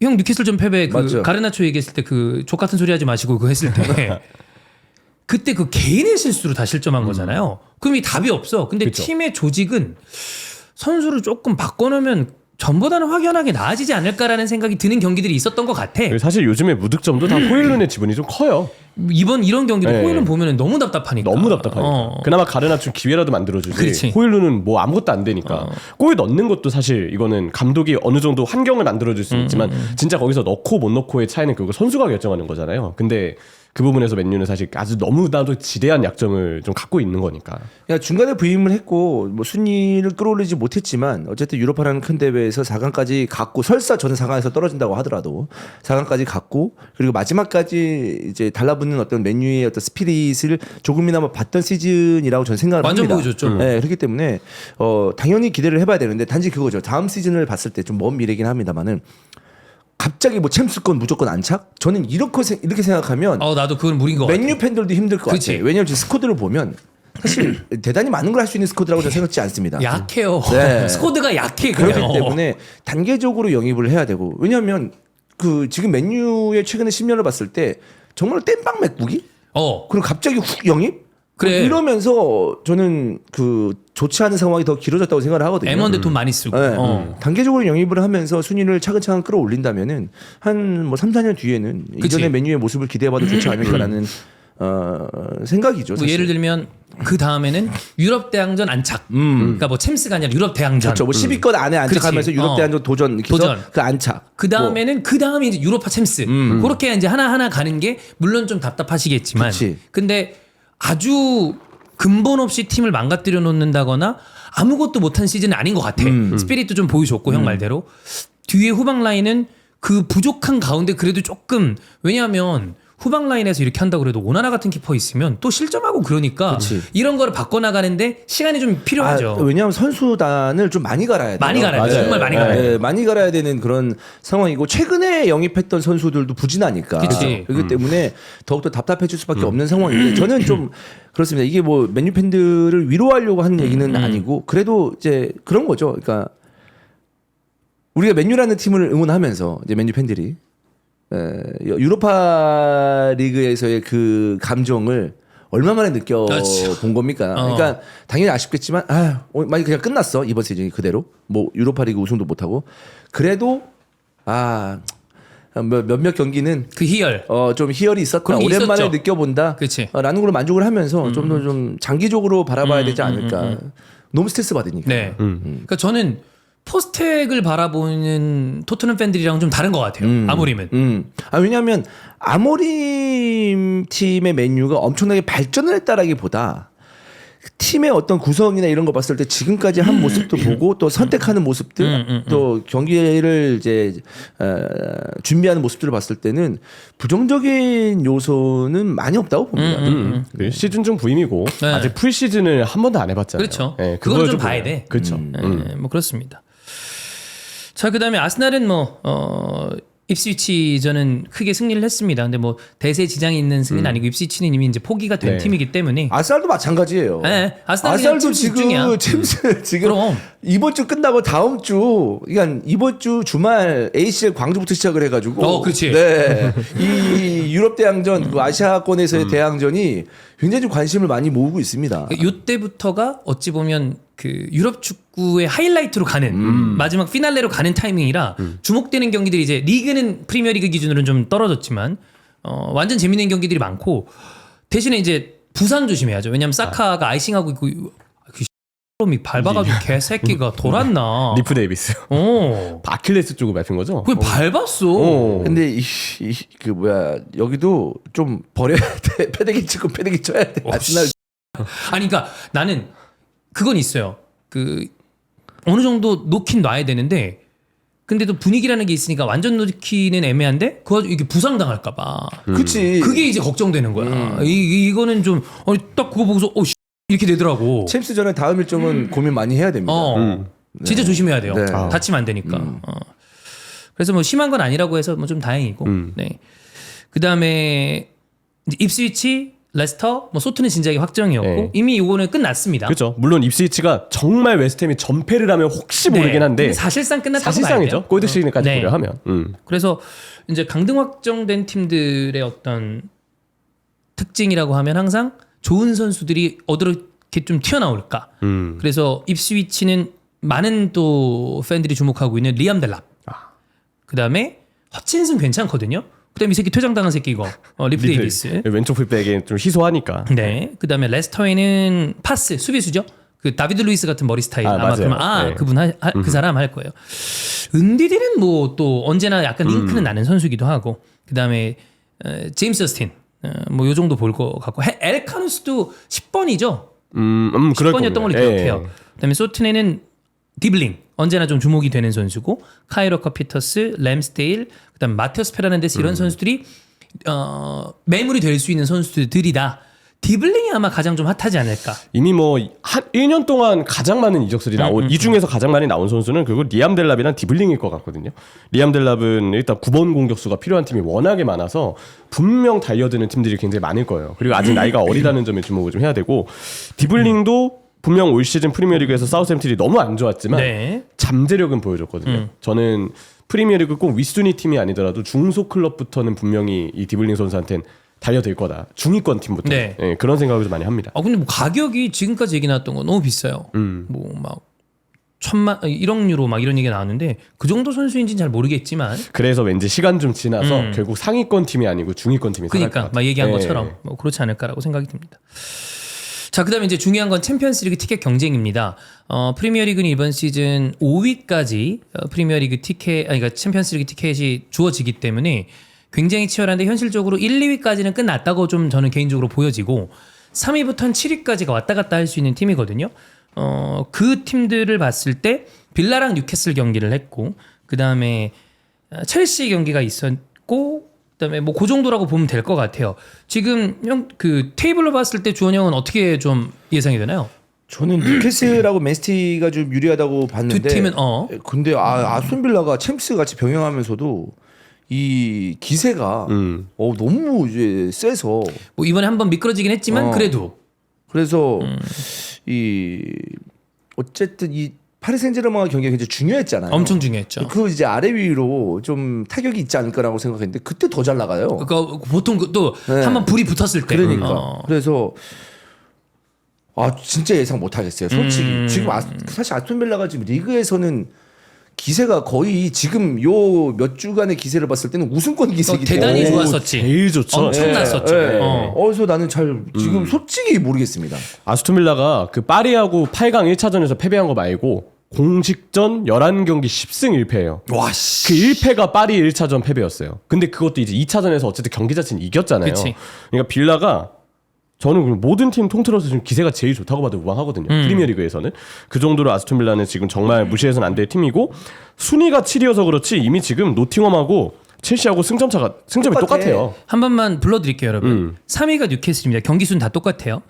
형 뉴캐슬전 패배 그 맞죠. 가르나초 얘기했을 때 그 족 같은 소리 하지 마시고 그거 했을 때 그때 그 개인의 실수로 다 실점한 거잖아요. 그럼 이 답이 없어. 근데 그쵸. 팀의 조직은 선수를 조금 바꿔놓으면 전보다는 확연하게 나아지지 않을까라는 생각이 드는 경기들이 있었던 것 같아. 사실 요즘에 무득점도 다 호일룬의 지분이 좀 커요. 이번 이런 경기도 네. 호일은 보면 너무 답답하니까. 너무 답답하니까. 그나마 가르나초 기회라도 만들어주지. 그렇지. 호일루는 뭐 아무것도 안 되니까. 골 넣는 것도 사실 이거는 감독이 어느 정도 환경을 만들어줄 수는 있지만 진짜 거기서 넣고 못 넣고의 차이는 그거 선수가 결정하는 거잖아요. 근데 그 부분에서 맨유는 사실 아주 너무나도 지대한 약점을 좀 갖고 있는 거니까. 야, 중간에 부임을 했고 뭐 순위를 끌어올리지 못했지만 어쨌든 유로파라는 큰 대회에서 4강까지 갔고 설사 저는 4강에서 떨어진다고 하더라도 4강까지 갔고 그리고 마지막까지 이제 달라붙는 어떤 맨유의 어떤 스피릿을 조금이나마 봤던 시즌이라고 저는 생각을 완전 합니다. 보여줬죠. 네, 그렇기 때문에 당연히 기대를 해봐야 되는데 단지 그거죠. 다음 시즌을 봤을 때 좀 먼 미래긴 합니다만은. 갑자기 뭐 챔스권 무조건 안착? 저는 이렇게 생각하면 나도 그건 무리인 것 같아. 맨유 팬들도 힘들 것 그치. 같아요. 왜냐하면 지금 스쿼드를 보면 사실 대단히 많은 걸 할 수 있는 스쿼드라고 저는 생각지 않습니다. 약해요. 네. 스쿼드가 약해 그냥. 그렇기 때문에 단계적으로 영입을 해야 되고 왜냐하면 그 지금 맨유의 최근의 10년을 봤을 때 정말 땜빵 맥북이 그리고 갑자기 훅 영입? 그래. 이러면서 저는 그 좋지 않은 상황이 더 길어졌다고 생각을 하거든요. M1대 돈 많이 쓰고. 네. 단계적으로 영입을 하면서 순위를 차근차근 끌어올린다면은 한 뭐 3, 4년 뒤에는 그치. 이전의 메뉴의 모습을 기대해봐도 좋지 않을까라는 생각이죠. 뭐 사실. 예를 들면 그 다음에는 유럽 대항전 안착. 그러니까 뭐 챔스가 아니라 유럽 대항전. 그렇죠. 뭐 10위권 안에 안착하면서 그렇지. 유럽 대항전 도전, 도전. 그 안착. 그 다음에는 그 다음에 이제 유로파 챔스. 그렇게 이제 하나 가는 게 물론 좀 답답하시겠지만. 그치. 근데 아주 근본 없이 팀을 망가뜨려 놓는다거나 아무것도 못한 시즌은 아닌 것 같아. 스피릿도 좀 보여줬고 형 말대로 뒤에 후방 라인은 그 부족한 가운데 그래도 조금 왜냐하면 후방 라인에서 이렇게 한다고 그래도 오나나 같은 키퍼 있으면 또 실점하고 그러니까 그치. 이런 거를 바꿔나가는데 시간이 좀 필요하죠. 왜냐하면 선수단을 좀 많이 갈아야 돼요. 많이 갈아야 돼요. 정말 많이 갈아야 돼요. 네, 많이 갈아야 되는 그런 상황이고 최근에 영입했던 선수들도 부진하니까 그치. 그렇기 때문에 더욱더 답답해질 수밖에 없는 상황인데 저는 좀 그렇습니다. 이게 뭐 맨유 팬들을 위로하려고 하는 얘기는 아니고 그래도 이제 그런 거죠. 그러니까 우리가 맨유라는 팀을 응원하면서 이제 맨유 팬들이 유로파 리그에서의 그 감정을 얼마 만에 느껴본 그렇죠. 겁니까? 그러니까 당연히 아쉽겠지만 만약 그냥 끝났어 이번 시즌이 그대로 뭐 유로파리그 우승도 못하고 그래도 몇몇 경기는 그 희열. 좀 희열이 있었다. 그런 게 오랜만에 있었죠. 느껴본다. 그치. 라는 걸로 만족을 하면서 좀 더 좀 장기적으로 바라봐야 되지 않을까. 너무 스트레스 받으니까. 네. 그러니까 저는 포스텍을 바라보는 토트넘 팬들이랑 좀 다른 것 같아요. 아모림은. 왜냐하면 아모림 팀의 맨유가 엄청나게 발전을 했다라기보다 팀의 어떤 구성이나 이런 거 봤을 때 지금까지 한 모습도 보고 또 선택하는 모습들 또 경기를 이제 준비하는 모습들을 봤을 때는 부정적인 요소는 많이 없다고 봅니다. 네, 시즌 중 부임이고 네. 아직 풀 시즌을 한 번도 안 해봤잖아요. 그렇죠. 네, 그걸 좀 보면. 봐야 돼. 그렇죠. 뭐 그렇습니다. 자, 그다음에 아스날은 입스위치 저는 크게 승리를 했습니다. 근데 뭐 대세 지장이 있는 승리는 아니고 입스위치는 이미 이제 포기가 된 네. 팀이기 때문에. 아스날도 마찬가지예요. 네, 아스날도 지금 챔스 지금 그럼. 이번 주 끝나고 다음 주 그러니까 이번 주 주말 ACL 광주부터 시작을 해가지고 그렇지. 네, 이 유럽 대항전 그 아시아권에서의 대항전이 굉장히 좀 관심을 많이 모으고 있습니다. 요때부터가 어찌 보면 그 유럽 축구의 하이라이트로 가는 마지막 피날레로 가는 타이밍이라 주목되는 경기들이 이제 리그는 프리미어리그 기준으로는 좀 떨어졌지만 완전 재밌는 경기들이 많고 대신에 이제 부상 조심해야죠. 왜냐하면 사카가 아이싱하고 있고 그 이 밟아가지고 개새끼가 돌았나. 리프 데이비스. 아킬레스 쪽을 밟힌 거죠? 그게 밟았어. 근데 그 뭐야 여기도 좀 버려야 돼. 패대기 치고 패대기 쳐야 돼. 아스날 아니 그러니까 나는 그건 있어요. 그 어느 정도 놓긴 놔야 되는데 근데 또 분위기라는 게 있으니까 완전 놓기는 애매한데 그거 이게 부상 당할까 봐. 그치. 그게 이제 걱정되는 거야. 이거는 좀 딱 그거 보고서 이렇게 되더라고. 챔스전에 다음 일정은 고민 많이 해야 됩니다. 진짜 조심해야 돼요. 네. 다치면 안 되니까. 그래서 뭐 심한 건 아니라고 해서 뭐 좀 다행이고. 네. 그다음에 이제 입스위치, 레스터, 뭐 소트는 진작에 확정이었고 네. 이미 이거는 끝났습니다. 그렇죠. 물론 입스위치가 정말 웨스트햄이 전패를 하면 혹시 모르긴 한데 근데 사실상 끝났다고 봐야 사실상이죠. 돼요. 골드시즌까지 네. 고려하면. 그래서 이제 강등 확정된 팀들의 어떤 특징이라고 하면 항상 좋은 선수들이 어떻게 좀 튀어나올까. 그래서 입스위치는 많은 또 팬들이 주목하고 있는 리암 델랍. 그다음에 허친슨 괜찮거든요. 그다음에 이 새끼 퇴장당한 새끼 이거 리프 데이비스. 왼쪽 풀백에 좀 희소하니까. 네. 그다음에 레스터에는 파스 수비수죠. 그 다비드 루이스 같은 머리 스타일 아마 맞아요. 그러면 네. 그분 그 사람 할 거예요. 은디디는 뭐 또 언제나 약간 링크는 나는 선수기도 하고 그다음에 제임스 저스틴 뭐 요 정도 볼 것 같고 엘카누스도 10번이죠. 그럴 10번이었던 걸로 겁니다. 기억해요. 그다음에 소튼에는 디블링 언제나 좀 주목이 되는 선수고 카이로커 피터스, 램스데일, 그다음 마테오스 페르난데스 이런 선수들이 매물이 될 수 있는 선수들이다. 디블링이 아마 가장 좀 핫하지 않을까. 이미 뭐 한 1년 동안 가장 많은 이적설이 나온 이 중에서 가장 많이 나온 선수는 결국 리암 델랍이랑 디블링일 것 같거든요. 리암 델랍은 일단 9번 공격수가 필요한 팀이 워낙에 많아서 분명 달려드는 팀들이 굉장히 많을 거예요. 그리고 아직 나이가 어리다는 점에 주목을 좀 해야 되고 디블링도 분명 올 시즌 프리미어리그에서 사우스햄튼이 너무 안 좋았지만 네. 잠재력은 보여줬거든요. 저는 프리미어리그 꼭 윗순위 팀이 아니더라도 중소 클럽부터는 분명히 이 디블링 선수한테는 달려들 거다. 중위권 팀부터. 네. 네, 그런 생각을 좀 많이 합니다. 근데 뭐 가격이 지금까지 얘기 나왔던 거 너무 비싸요. 뭐 막 1,000만 1억 유로 막 이런 얘기가 나왔는데 그 정도 선수인지는 잘 모르겠지만 그래서 왠지 시간 좀 지나서 결국 상위권 팀이 아니고 중위권 팀이 살아갈 것 그러니까 같아요. 막 얘기한 네. 것처럼 뭐 그렇지 않을까라고 생각이 듭니다. 자, 그다음에 이제 중요한 건 챔피언스리그 티켓 경쟁입니다. 프리미어리그는 이번 시즌 5위까지 프리미어리그 티켓, 그러니까 챔피언스리그 티켓이 주어지기 때문에 굉장히 치열한데 현실적으로 1, 2위까지는 끝났다고 좀 저는 개인적으로 보여지고 3위부터는 7위까지가 왔다 갔다 할 수 있는 팀이거든요. 그 팀들을 봤을 때 빌라랑 뉴캐슬 경기를 했고 그다음에 첼시 경기가 있었고 그다음에 뭐 그 정도라고 보면 될 것 같아요. 지금 형 그 테이블로 봤을 때 주원 형은 어떻게 좀 예상이 되나요? 저는 뉴캐슬하고 맨시티가 좀 유리하다고 봤는데 두 팀은 근데 아스톤 빌라가 챔스 같이 병행하면서도 이 기세가 너무 이제 세서 뭐 이번에 한번 미끄러지긴 했지만 그래도 그래서 이 어쨌든 이 파리 생제르맹 경기가 굉장히 중요했잖아요. 엄청 중요했죠. 그 이제 아래 위로 좀 타격이 있지 않을까라고 생각했는데 그때 더 잘 나가요. 그러니까 보통 또 네. 한번 불이 붙었을 때. 그러니까 그래서 진짜 예상 못 하겠어요. 솔직히 지금 사실 아스톤 빌라가 지금 리그에서는 기세가 거의 지금 요 몇 주간의 기세를 봤을 때는 우승권 기세이기 대단히 때문에 좋았었지. 제일 좋죠. 엄청났었죠. 그래서 나는 잘 지금 솔직히 모르겠습니다. 아스톤 빌라가 그 파리하고 8강 1차전에서 패배한 거 말고 공식전 11경기 10승 1패예요. 와 씨. 그 1패가 파리 1차전 패배였어요. 근데 그것도 이제 2차전에서 어쨌든 경기 자체는 이겼잖아요. 그치. 그러니까 빌라가 저는 모든 팀 통틀어서 지금 기세가 제일 좋다고 봐도 무방하거든요. 프리미어리그에서는 그 정도로 아스톤 빌라는 지금 정말 무시해서는 안 될 팀이고 순위가 7이어서 그렇지 이미 지금 노팅엄하고 첼시하고 승점이 똑같아요. 한 번만 불러드릴게요, 여러분. 3위가 뉴캐슬입니다. 경기 수는 다 똑같아요.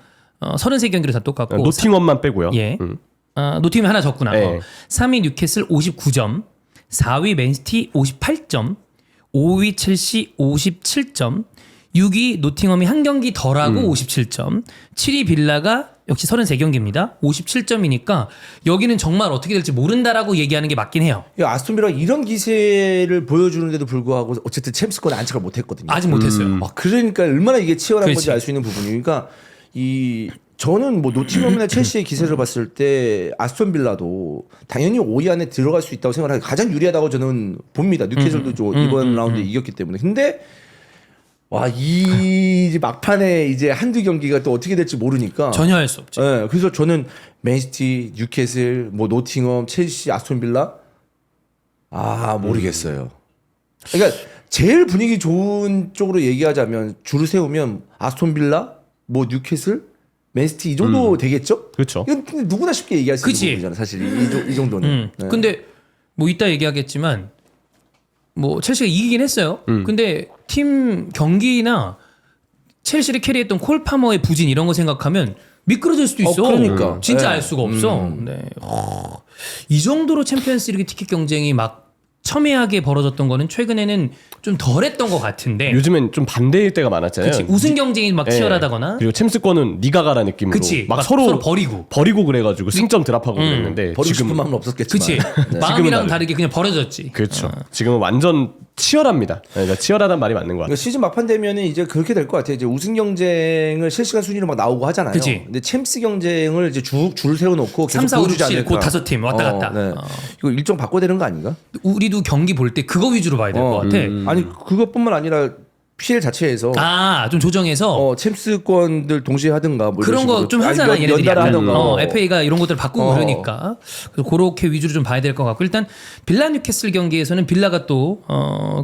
33경기로 다 똑같고. 노팅엄만 빼고요. 예. 노팅엄이 하나 적구나. 네. 3위 뉴캐슬 59점, 4위 맨시티 58점, 5위 첼시 57점, 6위 노팅엄이 한 경기 덜하고 57점, 7위 빌라가 역시 33경기입니다. 57점이니까 여기는 정말 어떻게 될지 모른다라고 얘기하는 게 맞긴 해요. 아스톤 빌라가 이런 기세를 보여주는데도 불구하고 어쨌든 챔스권에 안착을 못했거든요. 아직 못했어요. 그러니까 얼마나 이게 치열한 그렇지. 건지 알 수 있는 부분이. 그러니까 저는 뭐 노팅엄이나 첼시의 기세를 봤을 때 아스톤 빌라도 당연히 5위 안에 들어갈 수 있다고 생각을 하고 가장 유리하다고 저는 봅니다. 뉴캐슬도 이번 라운드에 이겼기 때문에. 근데 이 막판에 이제 한두 경기가 또 어떻게 될지 모르니까 전혀 할 수 없죠. 네, 그래서 저는 맨시티, 뉴캐슬, 뭐 노팅엄, 첼시, 아스톤 빌라 모르겠어요. 그러니까 제일 분위기 좋은 쪽으로 얘기하자면 줄을 세우면 아스톤 빌라, 뭐 뉴캐슬, 맨시티 이 정도 되겠죠? 그렇죠. 이건 근데 누구나 쉽게 얘기할 수 그치. 있는 부분이잖아요. 사실 이 정도는. 네. 근데 뭐 이따 얘기하겠지만 뭐 첼시가 이기긴 했어요. 근데 팀 경기나 첼시를 캐리했던 콜 파머의 부진 이런 거 생각하면 미끄러질 수도 있어. 그러니까. 진짜 네. 알 수가 없어. 네. 이 정도로 챔피언스리그 티켓 경쟁이 막 첨예하게 벌어졌던 거는 최근에는 좀 덜했던 것 같은데. 요즘엔 좀 반대일 때가 많았잖아요. 그치. 우승 경쟁이 막 예. 치열하다거나. 그리고 챔스권은 네가 가라 느낌으로 그치. 막 막 서로 서로 버리고. 그래가지고 승점 드랍하고 그랬는데 버리고 지금 싶은 마음은 없었겠지만. 그치. 네. 마음이랑 다르게 그냥 버려졌지. 그렇죠. 지금은 완전 치열합니다. 그러니까 치열하다는 말이 맞는 것 같아요. 그러니까 시즌 막판 되면은 이제 그렇게 될 것 같아요. 이제 우승 경쟁을 실시간 순위로 막 나오고 하잖아요. 그치. 근데 챔스 경쟁을 이제 줄 세워놓고 3, 계속 4, 5, 6, 보여주지 7, 않을까. 그 다섯 팀 왔다 갔다. 네. 이거 일정 바꿔야 되는 거 아닌가? 우리도 경기 볼 때 그거 위주로 봐야 될 것 같아. 아니 그것뿐만 아니라 PL 자체에서 좀 조정해서 챔스권들 동시에 하든가 뭐 그런 이런 거 식으로. 좀 하잖아 아니, 얘네들이 연달아 약간. 하던가. FA가 이런 것들을 바꾸고 그러니까 그래서 그렇게 위주로 좀 봐야 될 것 같고 일단 빌라 뉴캐슬 경기에서는 빌라가 또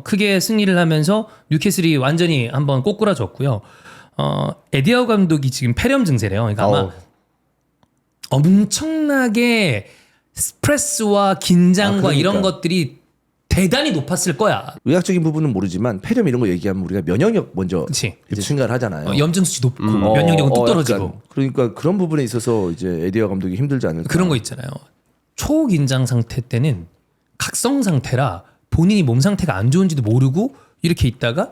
크게 승리를 하면서 뉴캐슬이 완전히 한번 꼬꾸라졌고요. 에디아우 감독이 지금 폐렴 증세래요. 그러니까 아마 엄청나게 스트레스와 긴장과 그러니까. 이런 것들이 대단히 높았을 거야. 의학적인 부분은 모르지만 폐렴 이런 거 얘기하면 우리가 면역력 먼저 그치. 이제 생각을 하잖아요. 염증 수치 높고 면역력은 뚝 떨어지고 약간. 그러니까 그런 부분에 있어서 이제 에디아 감독이 힘들지 않을까. 그런 거 있잖아요. 초긴장 상태 때는 각성 상태라 본인이 몸 상태가 안 좋은지도 모르고 이렇게 있다가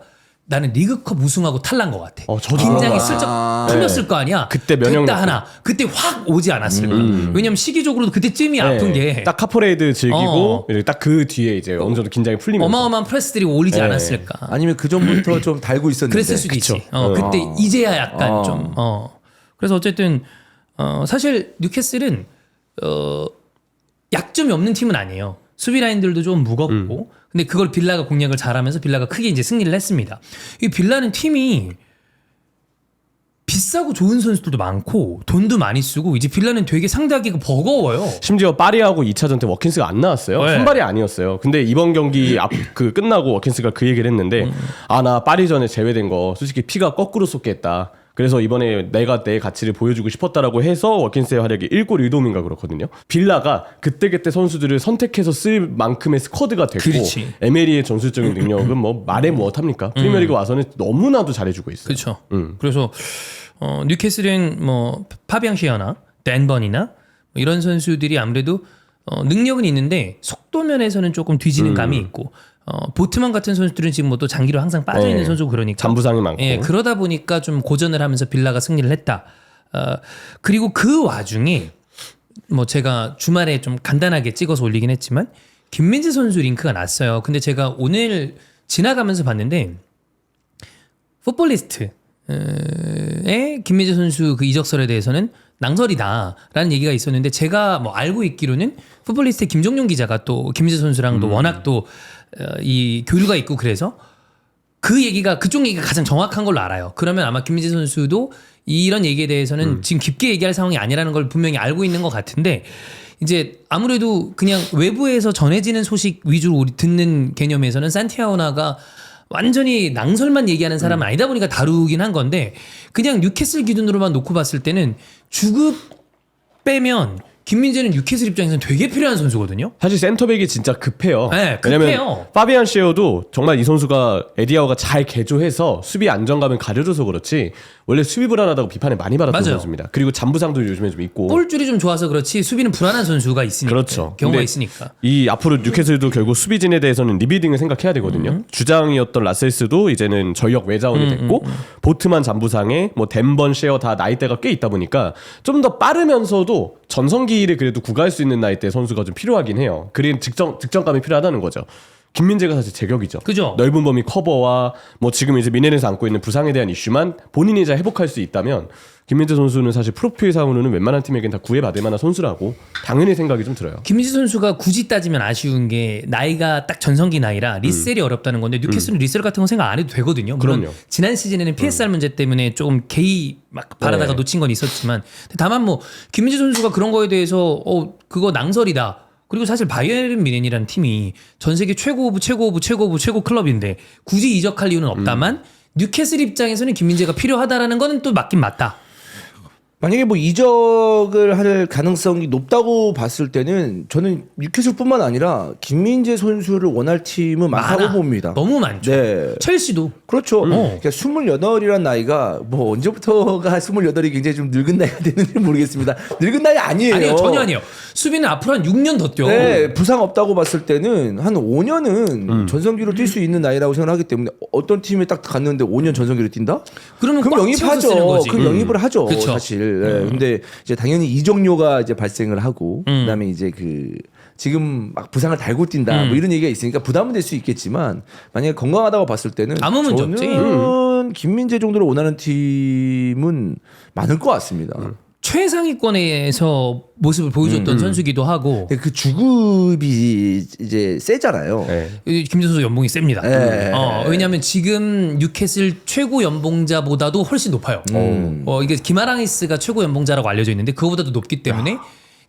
나는 리그컵 우승하고 탈난 것 같아. 저도 긴장이 그런 슬쩍 풀렸을 거 아니야. 그때 면역력. 됐다 하나. 그때 확 오지 않았을 거야. 왜냐면 시기적으로도 그때쯤이 아픈 게 딱 카포레이드 즐기고 딱 그 뒤에 이제 어느 정도 긴장이 풀리면서 어마어마한 프레스들이 올리지 않았을까. 아니면 그 전부터 좀 달고 있었는데. 그랬을 수도 있지. 그때 이제야 약간 좀. 그래서 어쨌든 사실 뉴캐슬은 약점이 없는 팀은 아니에요. 수비 라인들도 좀 무겁고. 근데 그걸 빌라가 공략을 잘하면서 빌라가 크게 이제 승리를 했습니다. 이 빌라는 팀이 비싸고 좋은 선수들도 많고 돈도 많이 쓰고 이제 빌라는 되게 상대하기가 버거워요. 심지어 파리하고 2차전 때 워킨스가 안 나왔어요. 네. 선발이 아니었어요. 근데 이번 경기 끝나고 워킨스가 그 얘기를 했는데 나 파리전에 제외된 거 솔직히 피가 거꾸로 쏟겠다. 그래서 이번에 내가 내 가치를 보여주고 싶었다라고 해서 워킨스의 활약이 1골 1도움인가 그렇거든요. 빌라가 그때그때 선수들을 선택해서 쓸 만큼의 스쿼드가 됐고 그렇지. 에메리의 전술적인 능력은 뭐 말해 무엇합니까? 프리미어리그 와서는 너무나도 잘해주고 있어요. 그렇죠. 그래서 뉴캐슬은 뭐 파비앙시아나 댄번이나 뭐 이런 선수들이 아무래도 능력은 있는데 속도 면에서는 조금 뒤지는 감이 있고 보트만 같은 선수들은 지금 뭐 또 장기로 항상 빠져 있는 선수고 그러니까 잔부상이 많고. 예, 그러다 보니까 좀 고전을 하면서 빌라가 승리를 했다. 그리고 그 와중에 뭐 제가 주말에 좀 간단하게 찍어서 올리긴 했지만 김민재 선수 링크가 났어요. 근데 제가 오늘 지나가면서 봤는데 풋볼리스트에 김민재 선수 그 이적설에 대해서는 낭설이다라는 얘기가 있었는데 제가 뭐 알고 있기로는 풋볼리스트 김종용 기자가 또 김민재 선수랑도 워낙 또 이 교류가 있고 그래서 그 얘기가 그쪽 얘기가 가장 정확한 걸로 알아요. 그러면 아마 김민재 선수도 이런 얘기에 대해서는 지금 깊게 얘기할 상황이 아니라는 걸 분명히 알고 있는 것 같은데 이제 아무래도 그냥 외부에서 전해지는 소식 위주로 우리 듣는 개념에서는 산티아고나가 완전히 낭설만 얘기하는 사람은 아니다 보니까 다루긴 한 건데 그냥 뉴캐슬 기준으로만 놓고 봤을 때는 주급 빼면 김민재는 뉴캐슬 입장에서는 되게 필요한 선수거든요. 사실 센터백이 진짜 급해요. 네, 급해요. 왜냐면 파비안 시어도 정말 이 선수가 에디아우가 잘 개조해서 수비 안정감을 가려줘서 그렇지 원래 수비 불안하다고 비판을 많이 받았던 맞아요. 선수입니다. 그리고 잔부상도 요즘에 좀 있고 볼줄이 좀 좋아서 그렇지 수비는 불안한 선수가 있으니까. 그렇죠. 경우가 근데 있으니까. 이 앞으로 뉴캐슬도 결국 수비진에 대해서는 리빌딩을 생각해야 되거든요. 주장이었던 라셀스도 이제는 전력 외자원이 됐고 보트만 잠부상에 뭐 덴번 셰어 다 나이대가 꽤 있다 보니까 좀 더 빠르면서도 전성기를 그래도 구가할 수 있는 나이대 선수가 좀 필요하긴 해요. 그린 득점감이 필요하다는 거죠. 김민재가 사실 제격이죠. 그죠? 넓은 범위 커버와 뭐 지금 이제 미넨에서 안고 있는 부상에 대한 이슈만 본인이 잘 회복할 수 있다면 김민재 선수는 사실 프로필상으로는 웬만한 팀에겐 다 구애받을 만한 선수라고 당연히 생각이 좀 들어요. 김민재 선수가 굳이 따지면 아쉬운 게 나이가 딱 전성기 나이라 리셀이 어렵다는 건데 뉴캐슬은 리셀 같은 거 생각 안 해도 되거든요. 물론 그럼요. 지난 시즌에는 PSR 문제 때문에 조금 개의 막 바라다가 네. 놓친 건 있었지만 다만 뭐 김민재 선수가 그런 거에 대해서 그거 낭설이다. 그리고 사실 바이에른 뮌헨이라는 팀이 전 세계 최고 오브 최고 오브 최고 오브 최고 클럽인데 굳이 이적할 이유는 없다만 뉴캐슬 입장에서는 김민재가 필요하다라는 거는 또 맞긴 맞다. 만약에 뭐 이적을 할 가능성이 높다고 봤을 때는 저는 뉴캐슬뿐만 아니라 김민재 선수를 원할 팀은 많다고 많아. 봅니다. 너무 많죠. 네. 첼시도. 그렇죠. 그러니까 28이란 나이가 뭐 언제부터가 28이 굉장히 좀 늙은 나이가 되는지 모르겠습니다. 늙은 나이 아니에요. 아니요, 전혀 아니에요. 수비는 앞으로 한 6년 더 뛰어. 네, 부상 없다고 봤을 때는 한 5년은 전성기로 뛸 수 있는 나이라고 생각하기 때문에 어떤 팀에 딱 갔는데 5년 전성기로 뛴다? 그러면 그럼 꽉 채워서 쓰는 영입하죠. 거지. 그럼 영입을 하죠. 그쵸. 사실. 네. 근데 이제 당연히 이적료가 이제 발생을 하고 그다음에 이제 그 지금 막 부상을 달고 뛴다 뭐 이런 얘기가 있으니까 부담은 될 수 있겠지만 만약에 건강하다고 봤을 때는 아무 문제 없지. 저는 김민재 정도를 원하는 팀은 많을 것 같습니다. 최상위권에서 모습을 보여줬던 선수기도 하고 근데 그 주급이 이제 세잖아요. 네. 김민재 선수 연봉이 셉니다. 네. 왜냐하면 지금 뉴캐슬 최고 연봉자보다도 훨씬 높아요. 이게 기마랑이스가 최고 연봉자라고 알려져 있는데 그거보다도 높기 때문에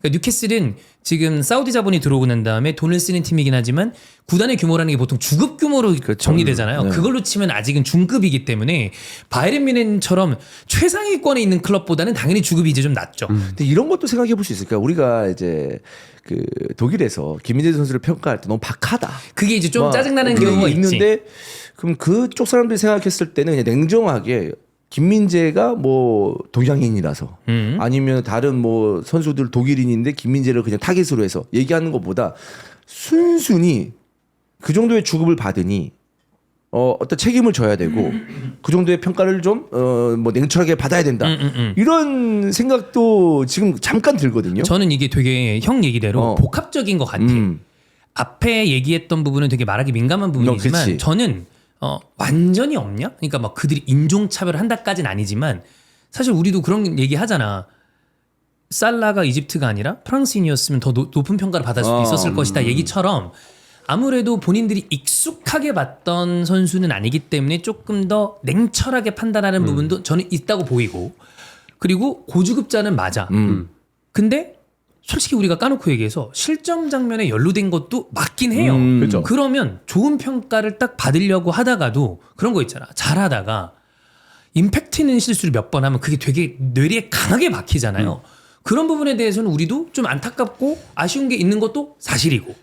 그러니까 뉴캐슬은 지금 사우디 자본이 들어오고 난 다음에 돈을 쓰는 팀이긴 하지만 구단의 규모라는 게 보통 주급 규모로 정리되잖아요. 그걸로 치면 아직은 중급이기 때문에 바이에른 뮌헨처럼 최상위권에 있는 클럽보다는 당연히 주급이 이제 좀 낮죠. 근데 이런 것도 생각해 볼 수 있을까요? 우리가 이제 그 독일에서 김민재 선수를 평가할 때 너무 박하다. 그게 이제 좀 막 짜증나는 그런 경우가 게 있지. 있는데 그럼 그쪽 사람들이 생각했을 때는 그냥 냉정하게 김민재가 뭐 동양인이라서 아니면 다른 뭐 선수들 독일인인데 김민재를 그냥 타깃으로 해서 얘기하는 것보다 순순히 그 정도의 주급을 받으니 어떤 책임을 져야 되고 그 정도의 평가를 좀 뭐 냉철하게 받아야 된다. 이런 생각도 지금 잠깐 들거든요. 저는 이게 되게 형 얘기대로 복합적인 것 같아. 앞에 얘기했던 부분은 되게 말하기 민감한 부분이지만 그치. 저는 완전히 없냐? 그러니까 막 그들이 인종차별을 한다까지는 아니지만 사실 우리도 그런 얘기 하잖아. 살라가 이집트가 아니라 프랑스인이었으면 더 높은 평가를 받을 수도 있었을 것이다 얘기처럼 아무래도 본인들이 익숙하게 봤던 선수는 아니기 때문에 조금 더 냉철하게 판단하는 부분도 저는 있다고 보이고 그리고 고주급자는 맞아. 근데 솔직히 우리가 까놓고 얘기해서 실점 장면에 연루된 것도 맞긴 해요. 그렇죠. 그러면 좋은 평가를 딱 받으려고 하다가도 그런 거 있잖아. 잘하다가 임팩트 있는 실수를 몇 번 하면 그게 되게 뇌리에 강하게 박히잖아요. 그런 부분에 대해서는 우리도 좀 안타깝고 아쉬운 게 있는 것도 사실이고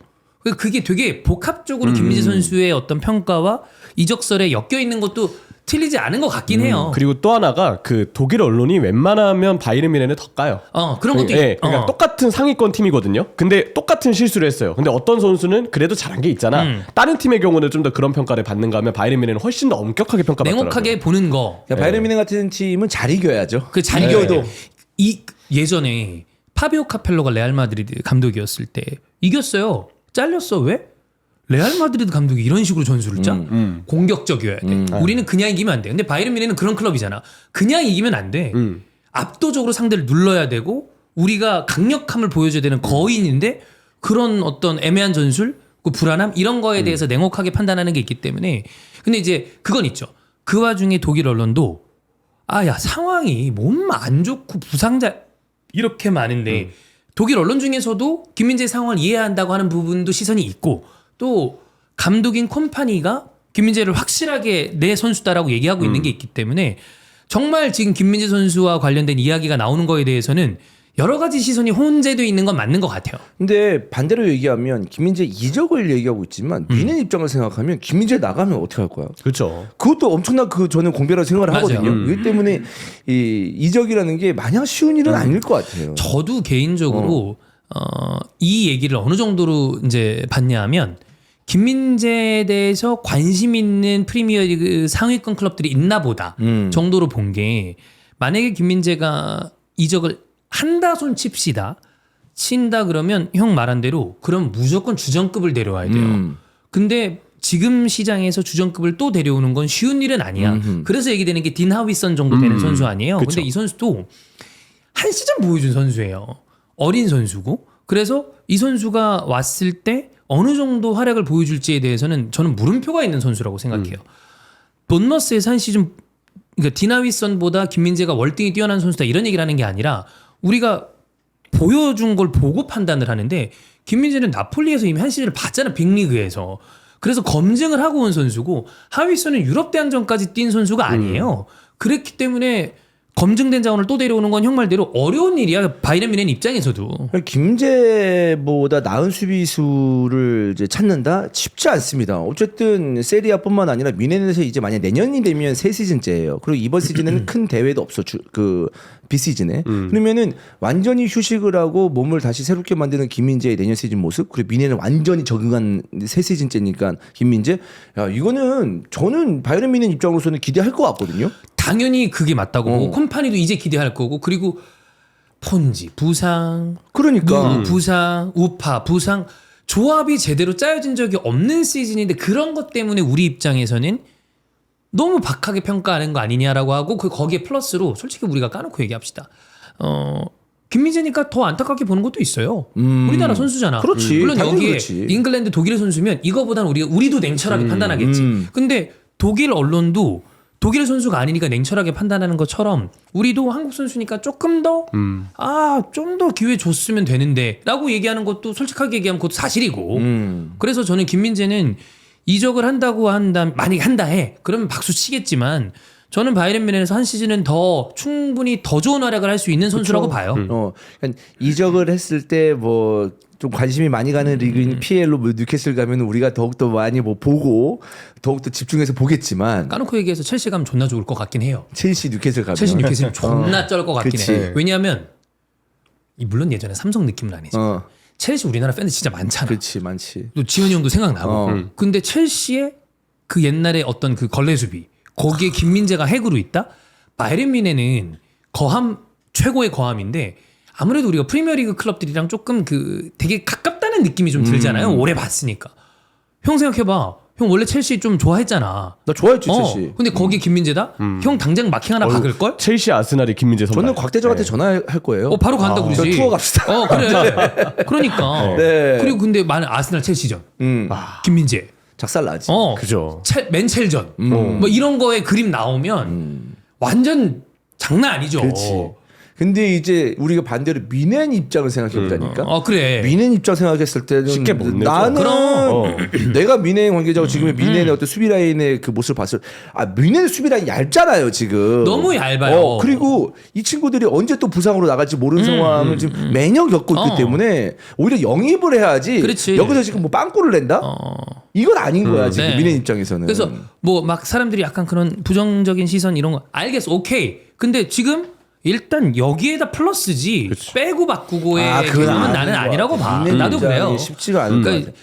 그게 되게 복합적으로 김민재 선수의 어떤 평가와 이적설에 엮여 있는 것도 틀리지 않은 것 같긴 해요. 그리고 또 하나가 그 독일 언론이 웬만하면 바이에른 뮌헨을 더 까요. 그런 것도 예, 그러니까 똑같은 상위권 팀이거든요. 근데 똑같은 실수를 했어요. 근데 어떤 선수는 그래도 잘한 게 있잖아. 다른 팀의 경우는 좀 더 그런 평가를 받는가 하면 바이에른 뮌헨은 훨씬 더 엄격하게 평가받더라고요. 냉혹하게 보는 거. 그러니까 바이에른 뮌헨 같은 팀은 잘 이겨야죠. 그 잘 이겨도 이 예전에 파비오 카펠로가 레알 마드리드 감독이었을 때 이겼어요. 잘렸어. 왜? 레알 마드리드 감독이 이런 식으로 전술을 짜? 공격적이어야 돼. 우리는 그냥 이기면 안 돼. 근데 바이에른 뮌헨은 그런 클럽이잖아. 그냥 이기면 안 돼. 압도적으로 상대를 눌러야 되고 우리가 강력함을 보여줘야 되는 거인인데 그런 어떤 애매한 전술, 그 불안함 이런 거에 대해서 냉혹하게 판단하는 게 있기 때문에 근데 이제 그건 있죠. 그 와중에 독일 언론도 야 상황이 몸 안 좋고 부상자 이렇게 많은데 독일 언론 중에서도 김민재 상황을 이해한다고 하는 부분도 시선이 있고 또 감독인 콤파니가 김민재를 확실하게 내 선수다라고 얘기하고 있는 게 있기 때문에 정말 지금 김민재 선수와 관련된 이야기가 나오는 거에 대해서는 여러 가지 시선이 혼재되어 있는 건 맞는 것 같아요. 근데 반대로 얘기하면 김민재 이적을 얘기하고 있지만 뮌헨 입장을 생각하면 김민재 나가면 어떻게 할 거야? 그렇죠. 그것도 엄청난 저는 공배라고 생각을 맞아요. 하거든요. 그렇기 때문에 이 이적이라는 게 마냥 쉬운 일은 아닐 것 같아요. 저도 개인적으로 이 얘기를 어느 정도로 이제 봤냐면 김민재에 대해서 관심 있는 프리미어리그 상위권 클럽들이 있나 보다 정도로 본 게 만약에 김민재가 이적을 한다 손 칩시다. 친다 그러면 형 말한 대로 그럼 무조건 주전급을 데려와야 돼요. 근데 지금 시장에서 주전급을 또 데려오는 건 쉬운 일은 아니야. 그래서 얘기되는 게 딘 하위선 정도 되는 선수 아니에요. 그쵸. 근데 이 선수도 한 시즌 보여준 선수예요. 어린 선수고. 그래서 이 선수가 왔을 때 어느 정도 활약을 보여줄지에 대해서는 저는 물음표가 있는 선수라고 생각해요. 본머스에서 한 시즌 그러니까 디나위선보다 김민재가 월등히 뛰어난 선수다 이런 얘기를 하는 게 아니라 우리가 보여준 걸 보고 판단을 하는데 김민재는 나폴리에서 이미 한 시즌을 봤잖아. 빅리그에서. 그래서 검증을 하고 온 선수고 하위선은 유럽 대항전까지 뛴 선수가 아니에요. 그랬기 때문에 검증된 자원을 또 데려오는 건 형 말대로 어려운 일이야. 바이에른 뮌헨 입장에서도. 김민재보다 나은 수비수를 이제 찾는다 쉽지 않습니다. 어쨌든 세리아뿐만 아니라 뮌헨에서 이제 만약 내년이 되면 새 시즌째예요. 그리고 이번 시즌에는 큰 대회도 없어. 그 비시즌에. 그러면은 완전히 휴식을 하고 몸을 다시 새롭게 만드는 김민재의 내년 시즌 모습. 그리고 뮌헨은 완전히 적응한 새 시즌째니까 김민재. 야 이거는 저는 바이에른 뮌헨 입장으로서는 기대할 것 같거든요. 당연히 그게 맞다고 보고 콤파니도 이제 기대할 거고 그리고 폰지 부상 그러니까 누구 부상 우파 부상 조합이 제대로 짜여진 적이 없는 시즌인데 그런 것 때문에 우리 입장에서는 너무 박하게 평가하는 거 아니냐라고 하고 그 거기에 플러스로 솔직히 우리가 까놓고 얘기합시다. 김민재니까 더 안타깝게 보는 것도 있어요. 우리나라 선수잖아. 그렇지. 물론 당연히 여기에 그렇지. 잉글랜드 독일의 선수면 이거보다는 우리도 냉철하게 판단하겠지. 근데 독일 언론도 독일 선수가 아니니까 냉철하게 판단하는 것처럼 우리도 한국 선수니까 조금 더 좀 더 기회 줬으면 되는데 라고 얘기하는 것도 솔직하게 얘기하면 그것도 사실이고 그래서 저는 김민재는 이적을 한다고 만약에 한다 해 그러면 박수 치겠지만 저는 바이에른 뮌헨에서 한 시즌은 더 충분히 더 좋은 활약을 할 수 있는 선수라고 봐요. 그러니까 이적을 했을 때 뭐 좀 관심이 많이 가는 리그인 PL로 뭐 뉴캐슬 가면 우리가 더욱더 많이 뭐 보고 더욱더 집중해서 보겠지만 까놓고 얘기해서 첼시 가면 존나 좋을 것 같긴 해요. 첼시 뉴캐슬 가면 첼시 뉴캐슬 존나 쩔 것 같긴 그치. 해. 왜냐하면 물론 예전에 삼성 느낌은 아니지. 어, 첼시 우리나라 팬들 진짜 많잖아. 그렇지 많지. 또 지현이 형도 생각나고. 근데 첼시의 그 옛날에 어떤 그 걸레 수비 거기에 김민재가 핵으로 있다. 바이에른 뮌헨은 거함 최고의 거함인데 아무래도 우리가 프리미어리그 클럽들이랑 조금 그 되게 가깝다는 느낌이 좀 들잖아요. 오래 봤으니까. 형 생각해봐. 형 원래 첼시 좀 좋아했잖아. 나 좋아했지 첼시. 근데 거기 김민재다? 형 당장 마킹 하나 박을 걸? 첼시 아스날이 김민재 선발. 저는 곽대정한테 전화할 거예요. 바로 간다 그러지. 저 투어 갑시다. 그래. 그러니까. 네. 그리고 근데 만약 아스날 첼시전. 김민재. 작살 나지. 그죠. 맨첼전. 뭐 이런 거에 그림 나오면 완전 장난 아니죠. 그렇지. 근데 이제 우리가 반대로 뮌헨 입장을 생각해 보자니까. 그래. 뮌헨 입장 생각했을 때는 쉽게 못 내죠. 나는 내가 뮌헨 관계자고 지금 뮌헨의 어떤 수비 라인의 그 모습을 봤을 뮌헨 수비 라인 얇잖아요 지금. 너무 얇아요. 그리고 이 친구들이 언제 또 부상으로 나갈지 모르는 상황을 지금 매년 겪고 있기 때문에 오히려 영입을 해야지. 그렇지. 여기서 지금 뭐 빵꾸를 낸다? 이건 아닌 거야 지금 네. 뮌헨 입장에서는. 그래서 뭐 막 사람들이 약간 그런 부정적인 시선 이런 거 알겠어. 오케이. 근데 지금 일단 여기에다 플러스지 빼고 바꾸고의 그건 경우는 아닌 나는 것 아니라고 같아. 봐. 뮌헨 나도 입장이 그래요. 쉽지가 않은 것 그러니까 같아.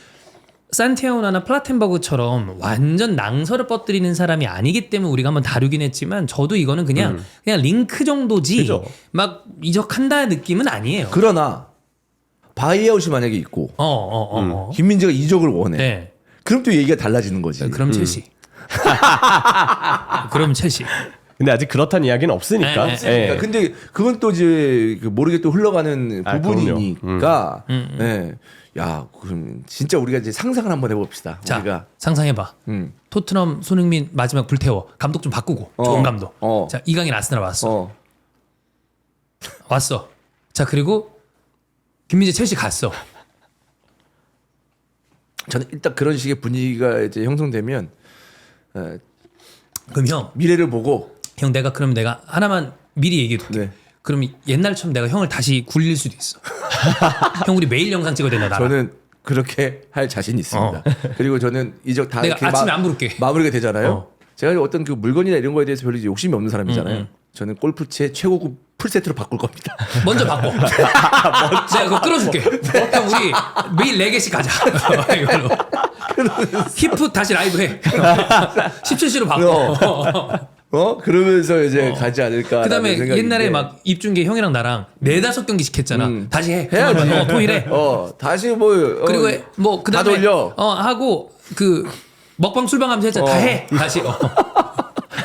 산티아고나 플라텐버그처럼 완전 낭설을 뻗들이는 사람이 아니기 때문에 우리가 한번 다루긴 했지만 저도 이거는 그냥 링크 정도지 그죠. 막 이적한다 느낌은 아니에요. 그러나 바이아웃이 만약에 있고 김민재가 이적을 원해. 네. 그럼 또 얘기가 달라지는 거지. 그럼 첼시. 그럼 첼시. 근데 아직 그렇다는 이야기는 없으니까. 네, 그러니까 근데 그건 또 이제 모르게 또 흘러가는 부분이니까. 네. 야, 그럼 진짜 우리가 이제 상상을 한번 해봅시다. 자, 우리가. 상상해봐. 토트넘 손흥민 마지막 불태워. 감독 좀 바꾸고. 좋은 감독. 자, 이강인 아스날 왔어. 왔어. 자, 그리고 김민재 첼시 갔어. 저는 일단 그런 식의 분위기가 이제 형성되면 그럼 형 미래를 보고 그럼 내가 하나만 미리 얘기해둘게. 네. 그럼 옛날처럼 내가 형을 다시 굴릴 수도 있어. 형 우리 매일 영상 찍어야 된다. 나랑. 저는 그렇게 할 자신이 있습니다. 그리고 저는 이적 다 내가 이렇게 아침에 안 부를게. 마무리가 되잖아요. 제가 어떤 그 물건이나 이런 거에 대해서 별로 이제 욕심이 없는 사람이잖아요. 저는 골프채 최고급 풀세트로 바꿀 겁니다. 먼저 바꿔. 내가 그거 끌어줄게. 형 우리 매일 4개씩 가자. 이걸로. 히프 다시 라이브 해. 17시로 바꿔. 그러면서 이제 가지 않을까. 그다음에 옛날에 막 입중계 형이랑 나랑 4-5경기씩 했잖아. 다시 해. 해야지. 토일해. 다시 뭐 그리고 뭐 다 그다음에 돌려. 하고 그 먹방 술방하면서 했잖아. 다 해. 다시.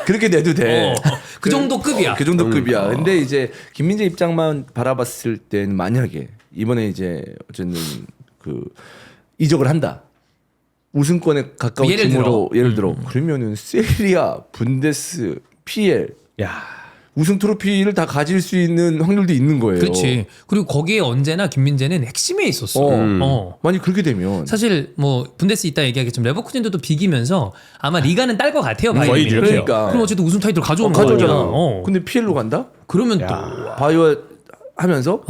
그렇게 내도 돼. 그 정도 급이야. 그 정도 급이야. 근데 이제 김민재 입장만 바라봤을 때는 만약에 이번에 이제 어쨌든 그 이적을 한다. 우승권에 가까운 예를 팀으로 예를 들어 그러면은 세리아, 분데스, PL 야. 우승 트로피를 다 가질 수 있는 확률도 있는 거예요. 그렇지. 그리고 거기에 언제나 김민재는 핵심에 있었어. 만약 그렇게 되면 사실 뭐 분데스 이따 얘기하겠지만 레버쿠젠도 또 비기면서 아마 리가는 딸 것 같아요. 거의 바이에른이. 이렇게요. 그러니까. 그럼 어쨌든 우승 타이틀 가져오는 가져오잖아. 거잖아. 근데 PL로 간다? 그러면 또 바이오 하면서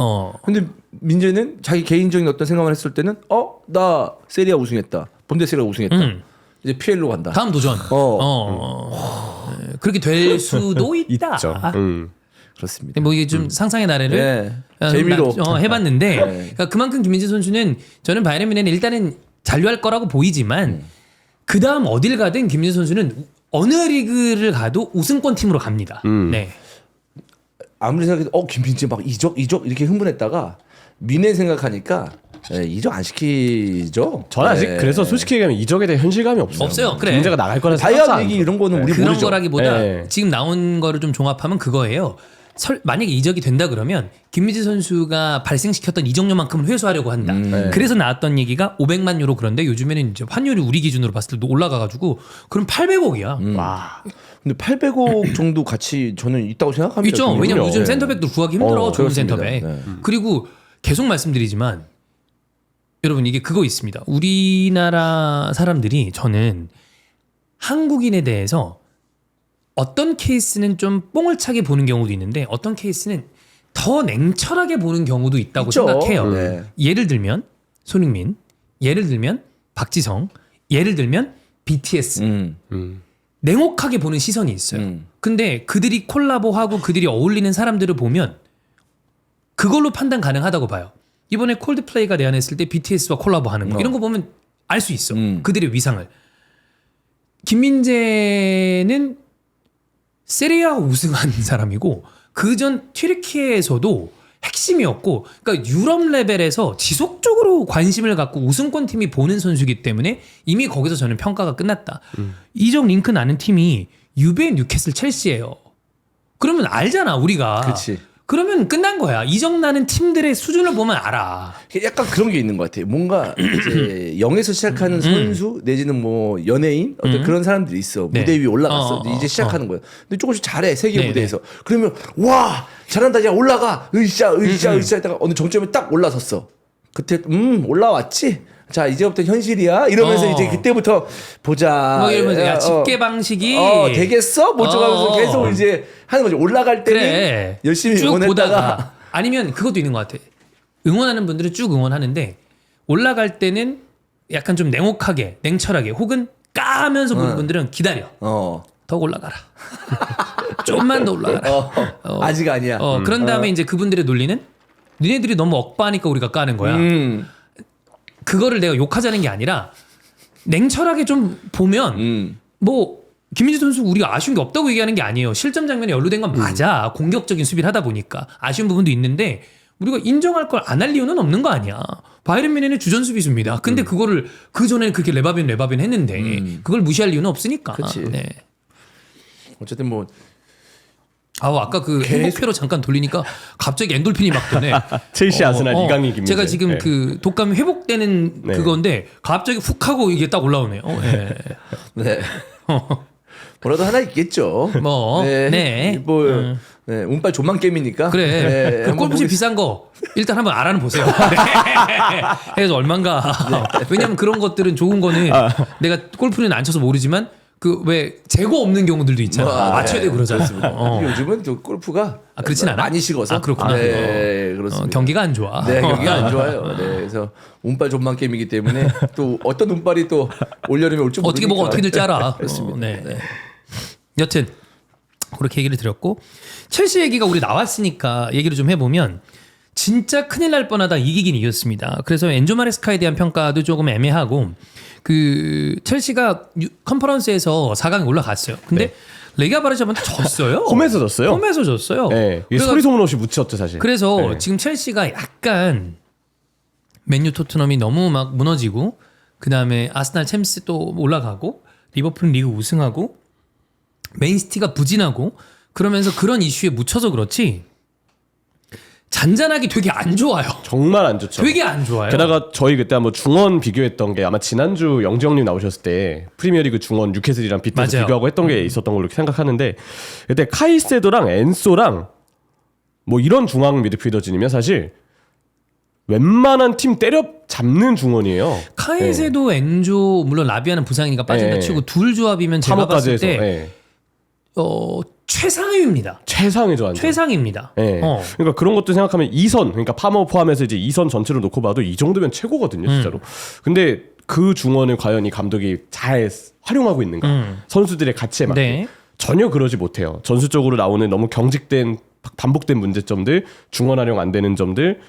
근데 민재는 자기 개인적인 어떤 생각을 했을 때는 나 세리아 우승했다. 본데스리가 우승했다. 이제 PL로 간다. 다음 도전. 네, 그렇게 될 수도 있다. 있죠. 그렇습니다. 뭐 이게 좀 상상의 나래를 재미로 해봤는데 그러니까 그만큼 김민재 선수는 저는 바이에른 뮌헨은 일단은 잔류할 거라고 보이지만 그 다음 어딜 가든 김민재 선수는 어느 리그를 가도 우승권 팀으로 갑니다. 네. 아무리 생각해도 김민재 막 이적 이렇게 흥분했다가 민혜 생각하니까 이적 안 시키죠. 저는 아직 그래서 솔직히 얘기하면 이적에 대해 현실감이 없어요. 없어요. 그래. 문제가 나갈 거라서 다이아 얘기 이런 거는 우리 그런 모르죠. 거라기보다 네. 지금 나온 거를 좀 종합하면 그거예요. 만약에 이적이 된다 그러면 김민재 선수가 발생시켰던 이적료만큼은 회수하려고 한다. 그래서 나왔던 얘기가 500만 유로 그런데 요즘에는 이제 환율이 우리 기준으로 봤을 때 올라가가지고 그럼 800억이야. 와. 근데 800억 정도 가치 저는 있다고 생각합니다. 있죠. 저는. 왜냐면 요즘 네. 센터백도 구하기 힘들어. 좋은 그렇습니다. 센터백. 네. 그리고 계속 말씀드리지만 여러분 이게 그거 있습니다. 우리나라 사람들이 저는 한국인에 대해서 어떤 케이스는 좀 뽕을 차게 보는 경우도 있는데 어떤 케이스는 더 냉철하게 보는 경우도 있다고 있죠. 생각해요. 네. 예를 들면 손흥민, 예를 들면 박지성, 예를 들면 BTS. 냉혹하게 보는 시선이 있어요. 근데 그들이 콜라보하고 그들이 어울리는 사람들을 보면 그걸로 판단 가능하다고 봐요. 이번에 콜드플레이가 내한했을 때 BTS와 콜라보하는 거 이런 거 보면 알 수 있어. 그들의 위상을. 김민재는 세리아 우승한 사람이고 그전 튀르키예에서도 핵심이었고 그러니까 유럽 레벨에서 지속적으로 관심을 갖고 우승권 팀이 보는 선수이기 때문에 이미 거기서 저는 평가가 끝났다. 이적 링크 나는 팀이 유베, 뉴캐슬, 첼시예요. 그러면 알잖아 우리가. 그렇지. 그러면 끝난 거야. 이적 나는 팀들의 수준을 보면 알아. 약간 그런 게 있는 것 같아요. 뭔가 이제 0에서 시작하는 선수 내지는 뭐 연예인 어떤 그런 사람들이 있어. 네. 무대 위에 올라갔어. 이제 시작하는 거야. 근데 조금씩 잘해 세계 네, 무대에서. 그러면 와 잘한다. 야 올라가. 으쌰 했다가 어느 정점에 딱 올라섰어. 그때 올라왔지. 자 이제부터 현실이야. 이러면서 이제 그때부터 보자. 뭐 이러면서 야 집계 방식이 되겠어? 뭐 어쩌면서 계속 이제 하는 거죠. 올라갈 때는 그래. 열심히 쭉 응원했다가 보다가 아니면 그것도 있는 것 같아. 응원하는 분들은 쭉 응원하는데 올라갈 때는 약간 좀 냉혹하게, 냉철하게 혹은 까면서 보는 분들은 기다려. 더 올라가라. 좀만 더 올라가라. 아직 아니야. 그런 다음에 이제 그분들의 논리는 니네들이 너무 억바하니까 우리가 까는 거야. 그거를 내가 욕하자는 게 아니라 냉철하게 좀 보면 뭐 김민재 선수 우리가 아쉬운 게 없다고 얘기하는 게 아니에요. 실점 장면에 연루된 건 맞아. 공격적인 수비를 하다 보니까 아쉬운 부분도 있는데 우리가 인정할 걸 안 할 이유는 없는 거 아니야. 바이런 미넨은 주전 수비수입니다. 근데 그거를 그 전에는 그렇게 레바빈 했는데 그걸 무시할 이유는 없으니까. 그치. 네. 어쨌든 뭐 아까 그 행복회로 잠깐 돌리니까 갑자기 엔돌핀이 막 도네. 첼시 아스날 이강인 김민재. 제가 지금 네. 그 독감이 회복되는 네. 그건데 갑자기 훅 하고 이게 딱 올라오네요. 네. 네. 뭐라도 하나 있겠죠. 뭐, 네. 뭐 네, 운빨 존만 게임이니까. 그래. 네, 그 한번 골프채 비싼 거 일단 한번 알아는 보세요. 네. 그래서 얼마인가. 왜냐면 그런 것들은 좋은 거는 내가 골프는 안 쳐서 모르지만 그 왜 재고 없는 경우들도 있잖아. 맞춰야 되고 그러지 않습니까? 요즘은 또 골프가 그렇진 않아? 많이 식어서. 그렇구나. 네, 그렇습니다. 경기가 안 좋아. 네, 경기가 안 좋아요. 네, 그래서 운빨 존만 게임이기 때문에 또 어떤 운빨이 또 올여름에 올지 모르니까. 어떻게 뭐가 어떻게 될지 알아. 그렇습니다. 네. 여튼 그렇게 얘기를 드렸고 첼시 얘기가 우리 나왔으니까 얘기를 좀 해보면 진짜 큰일 날 뻔하다 이기긴 이겼습니다. 그래서 엔조 마레스카에 대한 평가도 조금 애매하고 그 첼시가 컨퍼런스에서 4강에 올라갔어요. 근데 레기아 바르샤한테 졌어요. 홈에서 졌어요. 홈에서 졌어요. 네. 이게 소리 소문 없이 묻혔죠 사실. 그래서 네. 지금 첼시가 약간 맨유 토트넘이 너무 막 무너지고 그다음에 아스날 챔스 또 올라가고 리버풀은 리그 우승하고 맨시티가 부진하고 그러면서 그런 이슈에 묻혀서 그렇지 잔잔하게 되게 안 좋아요. 정말 안 좋죠. 되게 안 좋아요. 게다가 저희 그때 한번 중원 비교했던 게 아마 지난주 영재형님 나오셨을 때 프리미어리그 중원 뉴캐슬이랑 빗대서 맞아요. 비교하고 했던 게 있었던 걸로 생각하는데 그때 카이세도랑 엔소랑 뭐 이런 중앙 미드필더진이면 사실 웬만한 팀 때려 잡는 중원이에요. 카이세도 엔조 물론 라비아는 부상이니까 빠진다 네. 치고 둘 조합이면 제가 3호까지 봤을 해서 때 최상위입니다. 최상이죠. 완전. 최상입니다. 예. 그러니까 그런 것도 생각하면 2선, 그러니까 파머 포함해서 이제 2선 전체로 놓고 봐도 이 정도면 최고거든요, 진짜로. 근데 그 중원을 과연 이 감독이 잘 활용하고 있는가? 선수들의 가치에 맞게. 네. 전혀 그러지 못해요. 전술적으로 나오는 너무 경직된 반복된 문제점들, 중원 활용 안 되는 점들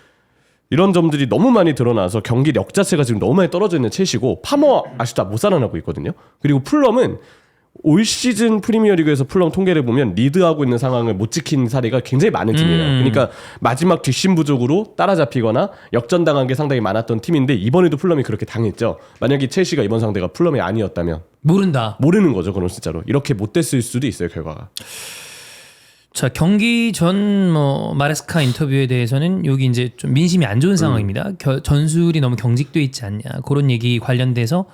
이런 점들이 너무 많이 드러나서 경기력 자체가 지금 너무 많이 떨어져 있는 첼시고 파머 아직도 못 살아나고 있거든요. 그리고 풀럼은 올 시즌 프리미어리그에서 풀럼 통계를 보면 리드하고 있는 상황을 못 지킨 사례가 굉장히 많은 팀이에요. 그러니까 마지막 뒷심 부족으로 따라잡히거나 역전당한 게 상당히 많았던 팀인데 이번에도 풀럼이 그렇게 당했죠. 만약에 첼시가 이번 상대가 풀럼이 아니었다면 모르는 거죠. 그럼 진짜로 이렇게 못 됐을 수도 있어요. 결과가. 자, 경기 전 뭐 마레스카 인터뷰에 대해서는 여기 이제 좀 민심이 안 좋은 상황입니다. 전술이 너무 경직돼 있지 않냐. 그런 얘기 관련돼서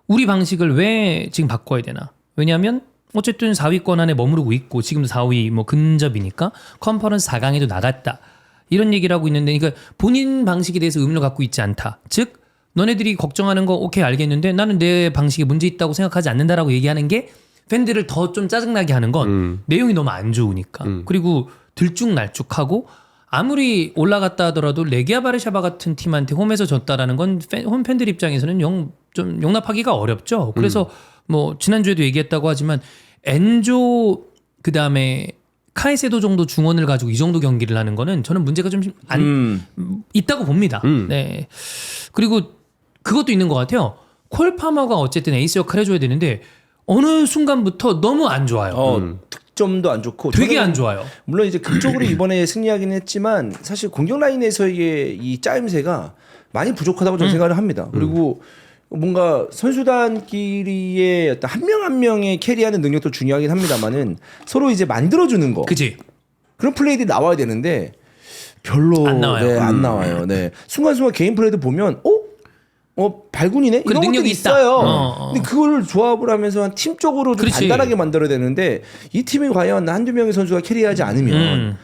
우리 방식을 왜 지금 바꿔야 되나? 왜냐하면 어쨌든 4위권 안에 머무르고 있고 지금도 4위 뭐 근접이니까 컨퍼런스 4강에도 나갔다. 이런 얘기를 하고 있는데 그러니까 본인 방식에 대해서 의문을 갖고 있지 않다. 즉 너네들이 걱정하는 거 오케이 알겠는데 나는 내 방식에 문제 있다고 생각하지 않는다라고 얘기하는 게 팬들을 더 좀 짜증나게 하는 건 내용이 너무 안 좋으니까. 그리고 들쭉날쭉하고 아무리 올라갔다 하더라도 레기아 바르샤바 같은 팀한테 홈에서 졌다라는 건 홈 팬들 입장에서는 좀 용납하기가 어렵죠. 그래서 뭐 지난주에도 얘기했다고 하지만 엔조 그다음에 카이세도 정도 중원을 가지고 이 정도 경기를 하는 거는 저는 문제가 좀 있다고 봅니다. 네. 그리고 그것도 있는 것 같아요. 콜 파머가 어쨌든 에이스 역할 해줘야 되는데 어느 순간부터 너무 안 좋아요. 득점도 안 좋고 되게 안 좋아요. 물론 이제 극적으로 이번에 승리하긴 했지만 사실 공격 라인에서의 이 짜임새가 많이 부족하다고 저는 생각을 합니다. 그리고 뭔가 선수단끼리의 어떤 한 명 한 명의 캐리하는 능력도 중요하긴 합니다만은 서로 이제 만들어주는 거 그지? 그런 플레이들이 나와야 되는데 별로 안 나와요. 네, 안 나와요. 네. 순간순간 개인 플레이도 보면 발군이네 이런 능력이 것들이 있다. 있어요. 근데 그걸 조합을 하면서 한 팀적으로 좀 그렇지. 단단하게 만들어야 되는데 이 팀이 과연 한두 명의 선수가 캐리하지 않으면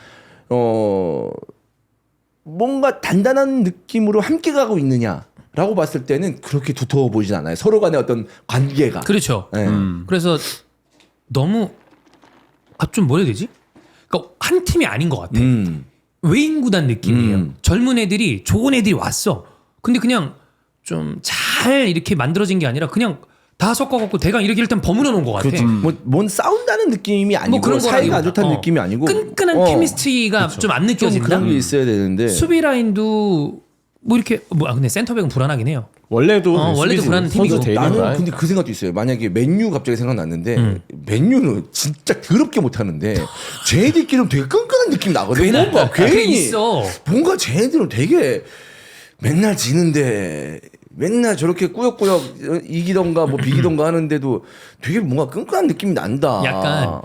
뭔가 단단한 느낌으로 함께 가고 있느냐라고 봤을 때는 그렇게 두터워 보이진 않아요. 서로 간의 어떤 관계가. 그렇죠. 네. 그래서 너무 좀 뭐라 해야 되지? 그러니까 한 팀이 아닌 것 같아. 외인 구단 느낌이에요. 젊은 애들이 좋은 애들이 왔어. 근데 그냥 좀 잘 이렇게 만들어진 게 아니라 그냥 다 섞어갖고 대강 이렇게 일단 버무려 놓은 것 같아. 그렇지. 뭔 싸운다는 느낌이 아니고 그런 사이가 안 거라기보다. 좋다는 느낌이 아니고 끈끈한 케미스트리가 좀 안 좀 느껴진다. 그런 게 있어야 되는데 수비 라인도 뭐 이렇게 근데 센터백은 불안하긴 해요. 원래도 원래도 그런 팀이고. 나는 근데 그 생각도 있어요. 만약에 맨유 갑자기 생각났는데 맨유는 진짜 더럽게 못하는데 쟤네들끼리는 되게 끈끈한 느낌이 나거든. 뭔가 괜히 있어. 뭔가 쟤네들은 되게 맨날 지는데 맨날 저렇게 꾸역꾸역 이기던가 뭐 비기던가 하는데도 되게 뭔가 끈끈한 느낌이 난다. 약간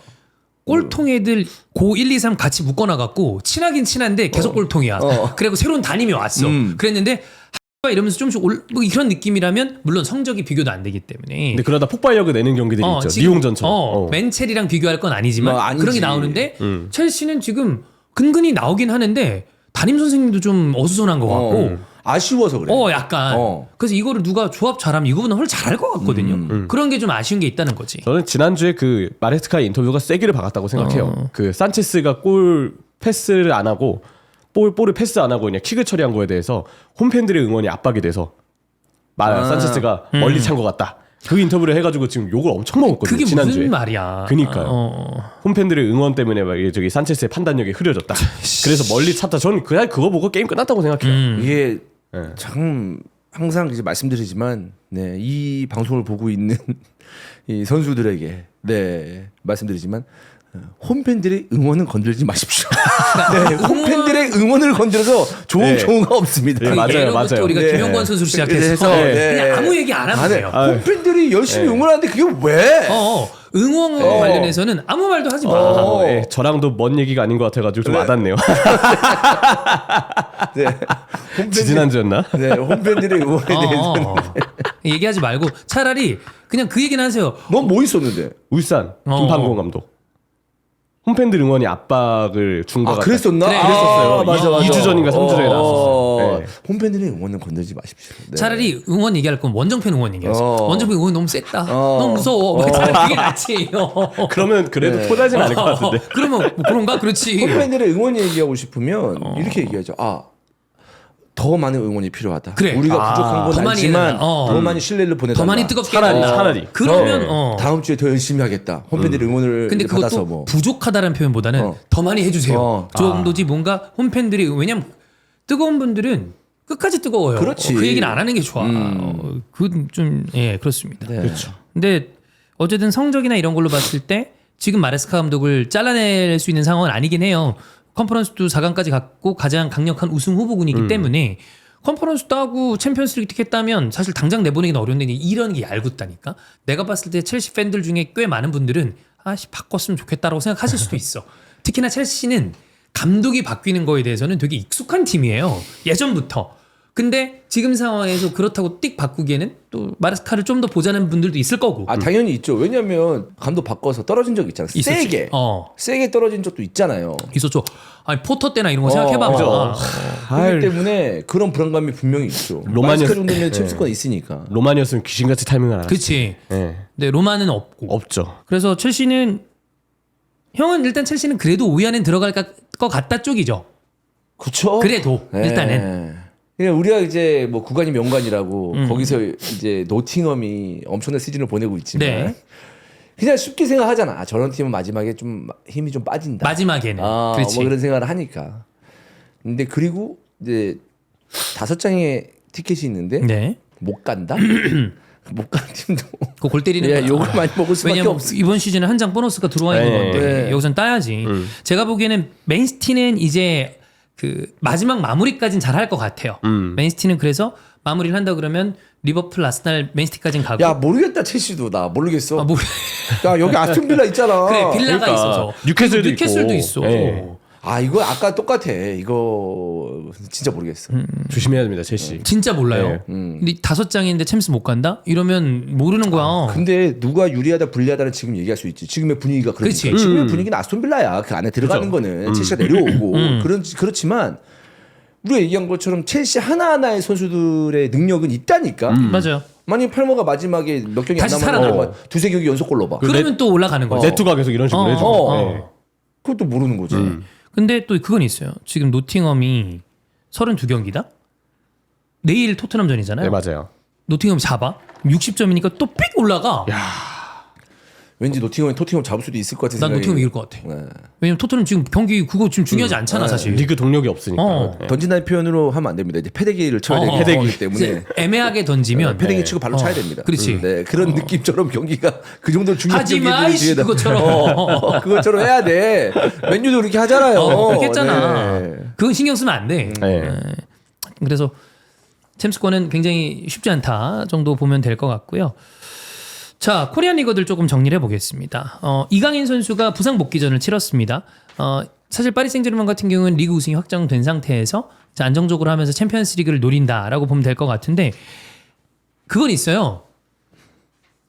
꼴통 애들 고 1, 2, 3 같이 묶어놔갖고 친하긴 친한데 계속 꼴통이야. 그리고 새로운 담임이 왔어. 그랬는데 이러면서 좀씩 뭐 이런 느낌이라면 물론 성적이 비교도 안 되기 때문에. 근데 그러다 폭발력을 내는 경기들이 있죠. 지금, 리옹전처럼. 맨첼이랑 비교할 건 아니지만 뭐 아니지. 그런 게 나오는데 첼시는 지금 근근히 나오긴 하는데 담임 선생님도 좀 어수선한 것 같고 아쉬워서 그래. 약간 그래서 이거를 누가 조합 잘하면 이거보다 훨씬 잘할 것 같거든요. 그런 게 좀 아쉬운 게 있다는 거지. 저는 지난주에 그 마레스카의 인터뷰가 세기를 박았다고 생각해요. 그 산체스가 골 패스를 안 하고 볼을 패스 안 하고 그냥 킥을 처리한 거에 대해서 홈팬들의 응원이 압박이 돼서 산체스가 멀리 찬 것 같다. 그 인터뷰를 해가지고 지금 욕을 엄청 먹었거든요. 그게 지난주에. 무슨 말이야. 그니까요. 홈팬들의 응원 때문에 막 저기 산체스의 판단력이 흐려졌다. 그래서 멀리 찼다. 저는 그냥 그거 보고 게임 끝났다고 생각해요. 이게 참 항상 이제 말씀드리지만 이 방송을 보고 있는 이 선수들에게 말씀드리지만 홈팬들의 응원은 건들지 마십시오. 홈팬들의 응원을 건드려서 좋은 경우가 없습니다. 네, 맞아요. 예로부터 우리가 김영권 선수로 시작해서 그냥 아무 얘기 안 하면 돼요. 홈팬들이 열심히 응원하는데 그게 왜? 응원 관련해서는 아무 말도 하지 마. 저랑도 먼 얘기가 아닌 것 같아가지고 좀 와닿네요. 지난주였나? 홈팬들의 응원에 대해서는 얘기하지 말고 차라리 그냥 그 얘기는 하세요. 넌 뭐 있었는데? 울산 김판공 감독. 홈팬들 응원이 압박을 준 것 같아요. 그랬었나? 그래. 그랬었어요. 맞아. 2주 전인가 3주 전에 나왔었어요. 네. 홈팬들의 응원은 건들지 마십시오. 차라리 응원 얘기할 거면 원정팬 응원 얘기하세요. 원정팬 응원 너무 셌다. 너무 무서워. 그게 낫지. 그러면 그래도 토달진 않을 것 같은데. 그러면 뭐 그런가? 그렇지. 홈팬들의 응원 얘기하고 싶으면 이렇게 얘기하죠. 더 많은 응원이 필요하다. 그래. 우리가 부족한 건 더 많이 알지만 해달라. 더 많이 신뢰를 보내달라. 더 많이 뜨겁게 차라리. 그러면 다음 주에 더 열심히 하겠다. 홈팬들의 응원을 근데 받아서 그것도 부족하다는 표현보다는 더 많이 해주세요. 정도지 뭔가 홈팬들이 왜냐면 뜨거운 분들은 끝까지 뜨거워요. 그렇지. 그 얘기는 안 하는 게 좋아. 그건 좀 그렇습니다. 그렇죠. 근데 어쨌든 성적이나 이런 걸로 봤을 때 지금 마레스카 감독을 잘라낼 수 있는 상황은 아니긴 해요. 컨퍼런스도 4강까지 갔고 가장 강력한 우승 후보군이기 때문에 컨퍼런스 따고 챔피언스리그 티켓 따면 사실 당장 내보내기는 어려운데 이런 게 얄궂다니까. 내가 봤을 때 첼시 팬들 중에 꽤 많은 분들은 바꿨으면 좋겠다라고 생각하실 수도 있어. 특히나 첼시는 감독이 바뀌는 거에 대해서는 되게 익숙한 팀이에요. 예전부터. 근데 지금 상황에서 그렇다고 띡 바꾸기에는 또 마레스카를 좀 더 보자는 분들도 있을 거고. 당연히 있죠. 왜냐면 감독 바꿔서 떨어진 적 있잖아. 있었지. 세게 떨어진 적도 있잖아요. 있었죠. 포터 때나 이런 거 생각해봐. 그렇기 때문에 그런 불안감이 분명히 있죠. 마레스카 정도면 챔스권 있으니까. 로마니었으면 귀신같이 타이밍을 안 하죠. 그치. 근데 로마는 없고. 없죠. 그래서 첼시는 형은 일단 첼시는 그래도 5위 안에 들어갈 것 같다 쪽이죠. 그렇죠. 그래도 일단은. 그냥 우리가 이제 뭐 구간이 명관이라고 거기서 이제 노팅엄이 엄청난 시즌을 보내고 있지만 그냥 쉽게 생각하잖아. 저런 팀은 마지막에 좀 힘이 좀 빠진다. 마지막에는. 그렇지. 뭐 그런 생각을 하니까. 근데 그리고 이제 5장의 티켓이 있는데 못 간다. 못 가는 팀도 그 골 때리는 거야. 욕을 많이 먹을 수밖에 왜냐면 없어. 이번 시즌에 한 장 보너스가 들어와 있는 건데 여기선 따야지. 제가 보기에는 맨시티는 이제 그 마지막 마무리까지는 잘 할 것 같아요. 맨시티는 그래서 마무리를 한다 그러면 리버풀, 아스날, 맨시티까지는 가고. 야 모르겠다 첼시도 나 모르겠어. 야 여기 아스톤 빌라 있잖아. 그래 빌라가 있어서. 뉴캐슬도 있어. 이거 아까 똑같아. 이거 진짜 모르겠어. 조심해야 됩니다, 첼시. 진짜 몰라요. 근데 5장인데 챔스 못 간다? 이러면 모르는 거야. 근데 누가 유리하다 불리하다는 지금 얘기할 수 있지. 지금의 분위기가 그러니까. 지금의 분위기는 아스톤 빌라야. 그 안에 들어가는 거는 첼시가 내려오고 그렇지만 우리가 얘기한 것처럼 첼시 하나하나의 선수들의 능력은 있다니까. 맞아요. 만약 팔머가 마지막에 몇 경기 안 남았는데 두세 경기 연속골 넣어봐. 그러면 또 올라가는 거죠. 네트가 계속 이런 식으로 해줘. 그것도 모르는 거지. 근데 또 그건 있어요. 지금 노팅엄이 32경기다? 내일 토트넘전이잖아요. 네, 맞아요. 노팅엄 잡아? 60점이니까 또 삑 올라가. 왠지 토팅엄 잡을 수도 있을 것 같은 난 생각이. 노팅엄 이길 것 같아. 네. 왜냐면 토트넘 지금 경기 그거 지금 중요하지 않잖아 사실. 리그 동력이 없으니까. 어. 던진다는 표현으로 하면 안 됩니다. 이제 패대기를 쳐야 되기 패대기. 때문에 이제 애매하게 던지면 패대기 치고 발로 차야 됩니다. 그렇지. 네, 그런 느낌처럼 경기가 그 정도 중요한 하지마 경기들 이씨 뒤에다 그것처럼. 그것처럼 해야 돼. 맨유도 그렇게 하잖아요. 그렇게 했잖아. 네. 그건 신경 쓰면 안 돼. 네. 그래서 챔스권은 굉장히 쉽지 않다 정도 보면 될 것 같고요. 자, 코리안 리거들 조금 정리를 해보겠습니다. 이강인 선수가 부상 복귀전을 치렀습니다. 사실 파리 생제르맹 같은 경우는 리그 우승이 확정된 상태에서 자, 안정적으로 하면서 챔피언스 리그를 노린다라고 보면 될 것 같은데 그건 있어요.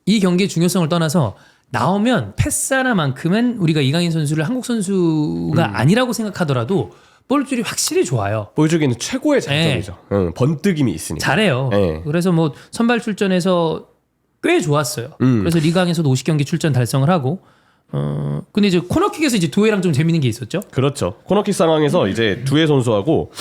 이 경기의 중요성을 떠나서 나오면 패스 하나만큼은 우리가 이강인 선수를 한국 선수가 아니라고 생각하더라도 볼줄이 확실히 좋아요. 보여주기는 최고의 장점이죠. 번뜩임이 있으니까. 잘해요. 네. 그래서 뭐 선발 출전에서 꽤 좋았어요. 그래서 리강에서도 50경기 출전 달성을 하고 근데 이제 코너킥에서 이제 두에랑 좀 재밌는 게 있었죠. 그렇죠. 코너킥 상황에서 이제 두에 선수하고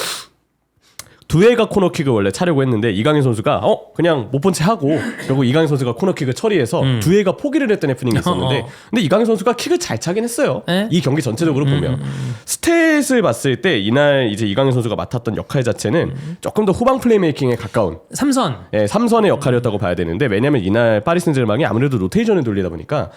두에가 코너킥을 원래 차려고 했는데 이강인 선수가 그냥 못 본 채 하고 결국 이강인 선수가 코너킥을 처리해서 두에가 포기를 했던 해프닝이 있었는데 근데 이강인 선수가 킥을 잘 차긴 했어요. 네? 이 경기 전체적으로 보면 스탯을 봤을 때 이날 이제 이강인 선수가 맡았던 역할 자체는 조금 더 후방 플레이메이킹에 가까운 삼선. 예, 3선의 역할이었다고 봐야 되는데 왜냐면 이날 파리 생제르맹이 아무래도 로테이션을 돌리다 보니까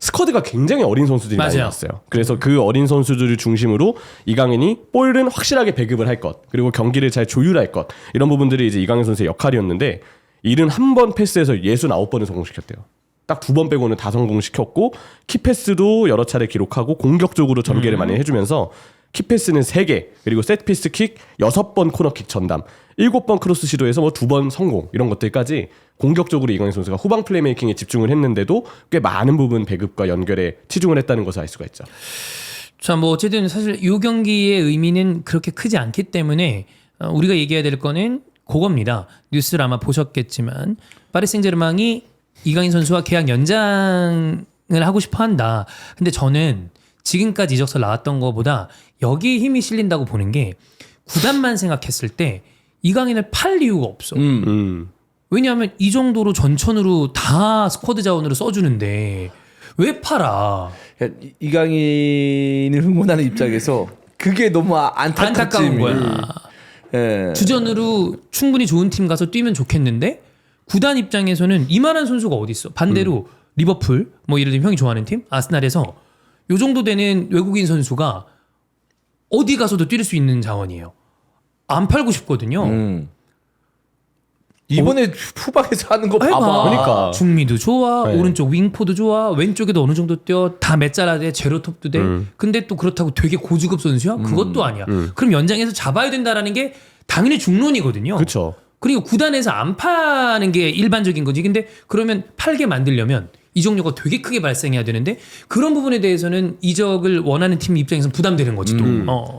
스쿼드가 굉장히 어린 선수들이 많이 맞아요. 나왔어요. 그래서 그 어린 선수들을 중심으로 이강인이 볼은 확실하게 배급을 할 것, 그리고 경기를 잘 조율할 것 이런 부분들이 이제 이강인 선수의 역할이었는데 71번 패스에서 69번을 성공시켰대요. 딱 2번 빼고는 다 성공시켰고 키패스도 여러 차례 기록하고 공격적으로 전개를 많이 해주면서 키패스는 3개 그리고 세트피스 킥 6번 코너킥 전담 7번 크로스 시도에서 뭐 2번 성공 이런 것들까지 공격적으로 이강인 선수가 후방 플레이메이킹에 집중을 했는데도 꽤 많은 부분 배급과 연결에 치중을 했다는 것을 알 수가 있죠. 자, 뭐 어쨌든 사실 이 경기의 의미는 그렇게 크지 않기 때문에 우리가 얘기해야 될 거는 그겁니다. 뉴스를 아마 보셨겠지만 파리 생제르맹이 이강인 선수와 계약 연장을 하고 싶어 한다. 근데 저는 지금까지 이적설 나왔던 것보다 여기에 힘이 실린다고 보는 게 구단만 생각했을 때 이강인을 팔 이유가 없어. 왜냐하면 이 정도로 전천후로 다 스쿼드 자원으로 써주는데 왜 팔아? 이강인을 응원하는 입장에서 그게 너무 안타까운 거야. 예. 주전으로 충분히 좋은 팀 가서 뛰면 좋겠는데 구단 입장에서는 이만한 선수가 어디 있어? 반대로 리버풀, 뭐 예를 들면 형이 좋아하는 팀 아스날에서 요 정도 되는 외국인 선수가 어디 가서도 뛸 수 있는 자원이에요. 안 팔고 싶거든요. 이번에 후방에서 하는 거 해봐. 봐봐. 그러니까. 중미도 좋아, 네. 오른쪽 윙포도 좋아, 왼쪽에도 어느 정도 뛰어, 다 메짜라 돼, 제로톱도 돼. 근데 또 그렇다고 되게 고주급 선수야? 그것도 아니야. 그럼 연장해서 잡아야 된다라는 게 당연히 중론이거든요. 그렇죠. 그리고 구단에서 안 파는 게 일반적인 거지. 근데 그러면 팔게 만들려면 이적료가 되게 크게 발생해야 되는데 그런 부분에 대해서는 이적을 원하는 팀 입장에서는 부담되는 거지 또.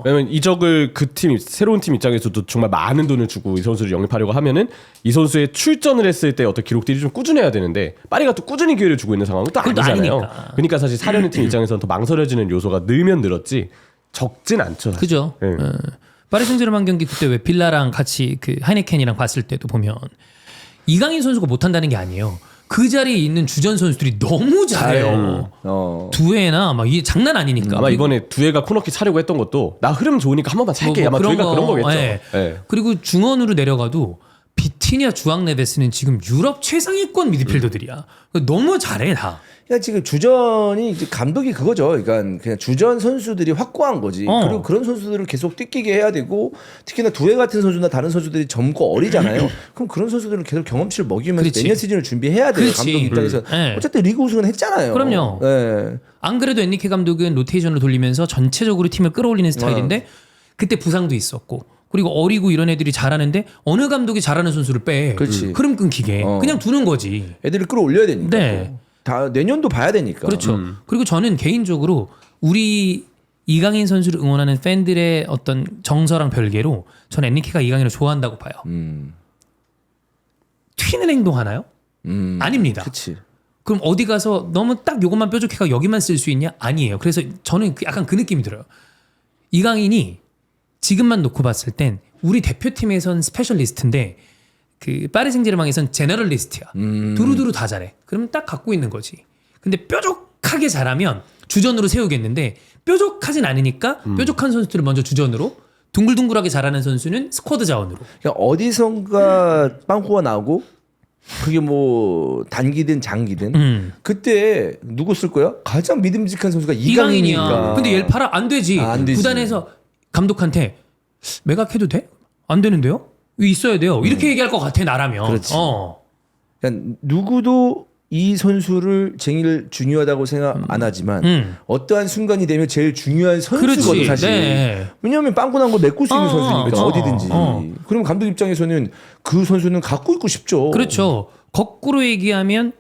왜냐면 이적을 그 팀 새로운 팀 입장에서도 정말 많은 돈을 주고 이 선수를 영입하려고 하면은 이 선수의 출전을 했을 때 어떤 기록들이 좀 꾸준해야 되는데 파리가 또 꾸준히 기회를 주고 있는 상황은 또 그건 또 아니잖아요. 아니니까. 그러니까 사실 사려는 팀 입장에서는 더 망설여지는 요소가 늘면 늘었지 적진 않죠. 사실. 그죠. 네. 파리 생제르맹 경기 그때 왜 빌라랑 같이 그 하이네켄이랑 봤을 때도 보면 이강인 선수가 못한다는 게 아니에요. 그 자리에 있는 주전 선수들이 너무 잘해요. 두에나 막 이게 장난 아니니까. 아마 이번에 두에가 코너킥 차려고 했던 것도 나 흐름 좋으니까 한 번만 찰게. 아마 두에가 그런 거겠죠. 예. 예. 그리고 중원으로 내려가도 비티냐 주앙 네베스는 지금 유럽 최상위권 미드필더들이야. 너무 잘해 다. 그러니까 지금 주전이 이제 감독이 그거죠. 그러니까 그냥 주전 선수들이 확고한 거지. 그리고 그런 선수들을 계속 뛰게 해야 되고 특히나 두에 같은 선수나 다른 선수들이 젊고 어리잖아요. 그럼 그런 선수들은 계속 경험치를 먹이면서 그렇지. 내년 시즌을 준비해야 돼요. 그렇지. 감독 입장에서. 네. 어쨌든 리그 우승은 했잖아요. 그럼요. 네. 안 그래도 엔리케 감독은 로테이션을 돌리면서 전체적으로 팀을 끌어올리는 스타일인데 그때 부상도 있었고 그리고 어리고 이런 애들이 잘하는데 어느 감독이 잘하는 선수를 빼. 그렇지. 흐름 끊기게. 그냥 두는 거지. 애들을 끌어올려야 되니까. 네. 다 내년도 봐야 되니까. 그렇죠. 그리고 저는 개인적으로 우리 이강인 선수를 응원하는 팬들의 어떤 정서랑 별개로 저는 엔리케가 이강인을 좋아한다고 봐요. 튀는 행동하나요? 아닙니다. 그렇지. 그럼 어디 가서 너무 딱 요것만 뾰족해가 여기만 쓸 수 있냐? 아니에요. 그래서 저는 약간 그 느낌이 들어요. 이강인이 지금만 놓고 봤을 땐 우리 대표팀에선 스페셜리스트인데 그 파리 생제르맹에선 제너럴리스트야. 두루두루 다 잘해. 그러면 딱 갖고 있는 거지. 근데 뾰족하게 잘하면 주전으로 세우겠는데 뾰족하진 않으니까 뾰족한 선수들을 먼저 주전으로 둥글둥글하게 잘하는 선수는 스쿼드 자원으로. 그러니까 어디선가 빵꾸가 나고 그게 뭐 단기든 장기든 그때 누구 쓸 거야? 가장 믿음직한 선수가 이강인이니까. 근데 얘를 팔아 안 되지. 안 되지. 구단에서 감독한테 매각해도 돼? 안 되는데요? 이거 있어야 돼요. 이렇게 얘기할 것 같아 나라면. 그렇지. 그러니까 누구도 이 선수를 제일 중요하다고 생각 안 하지만 어떠한 순간이 되면 제일 중요한 선수거든 그렇지. 사실. 네. 왜냐하면 빵꾸 난 거 메꿀 수 있는 선수니까 그렇죠. 어디든지. 그럼 감독 입장에서는 그 선수는 갖고 있고 싶죠. 그렇죠. 거꾸로 얘기하면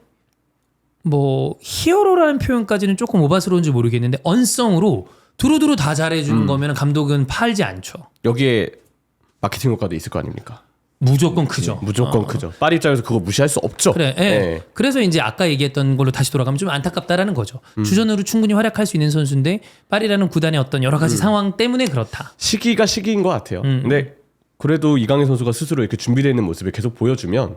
뭐 히어로라는 표현까지는 조금 오바스러운지 모르겠는데 언성으로 두루두루 다 잘해주는 거면 감독은 팔지 않죠. 여기에 마케팅 효과도 있을 거 아닙니까? 무조건 크죠. 무조건 크죠. 파리 입장에서 그거 무시할 수 없죠. 그래. 예. 예. 그래서 이제 아까 얘기했던 걸로 다시 돌아가면 좀 안타깝다라는 거죠. 주전으로 충분히 활약할 수 있는 선수인데 파리라는 구단의 어떤 여러 가지 상황 때문에 그렇다. 시기가 시기인 것 같아요. 근데 그래도 이강인 선수가 스스로 이렇게 준비되어 있는 모습을 계속 보여주면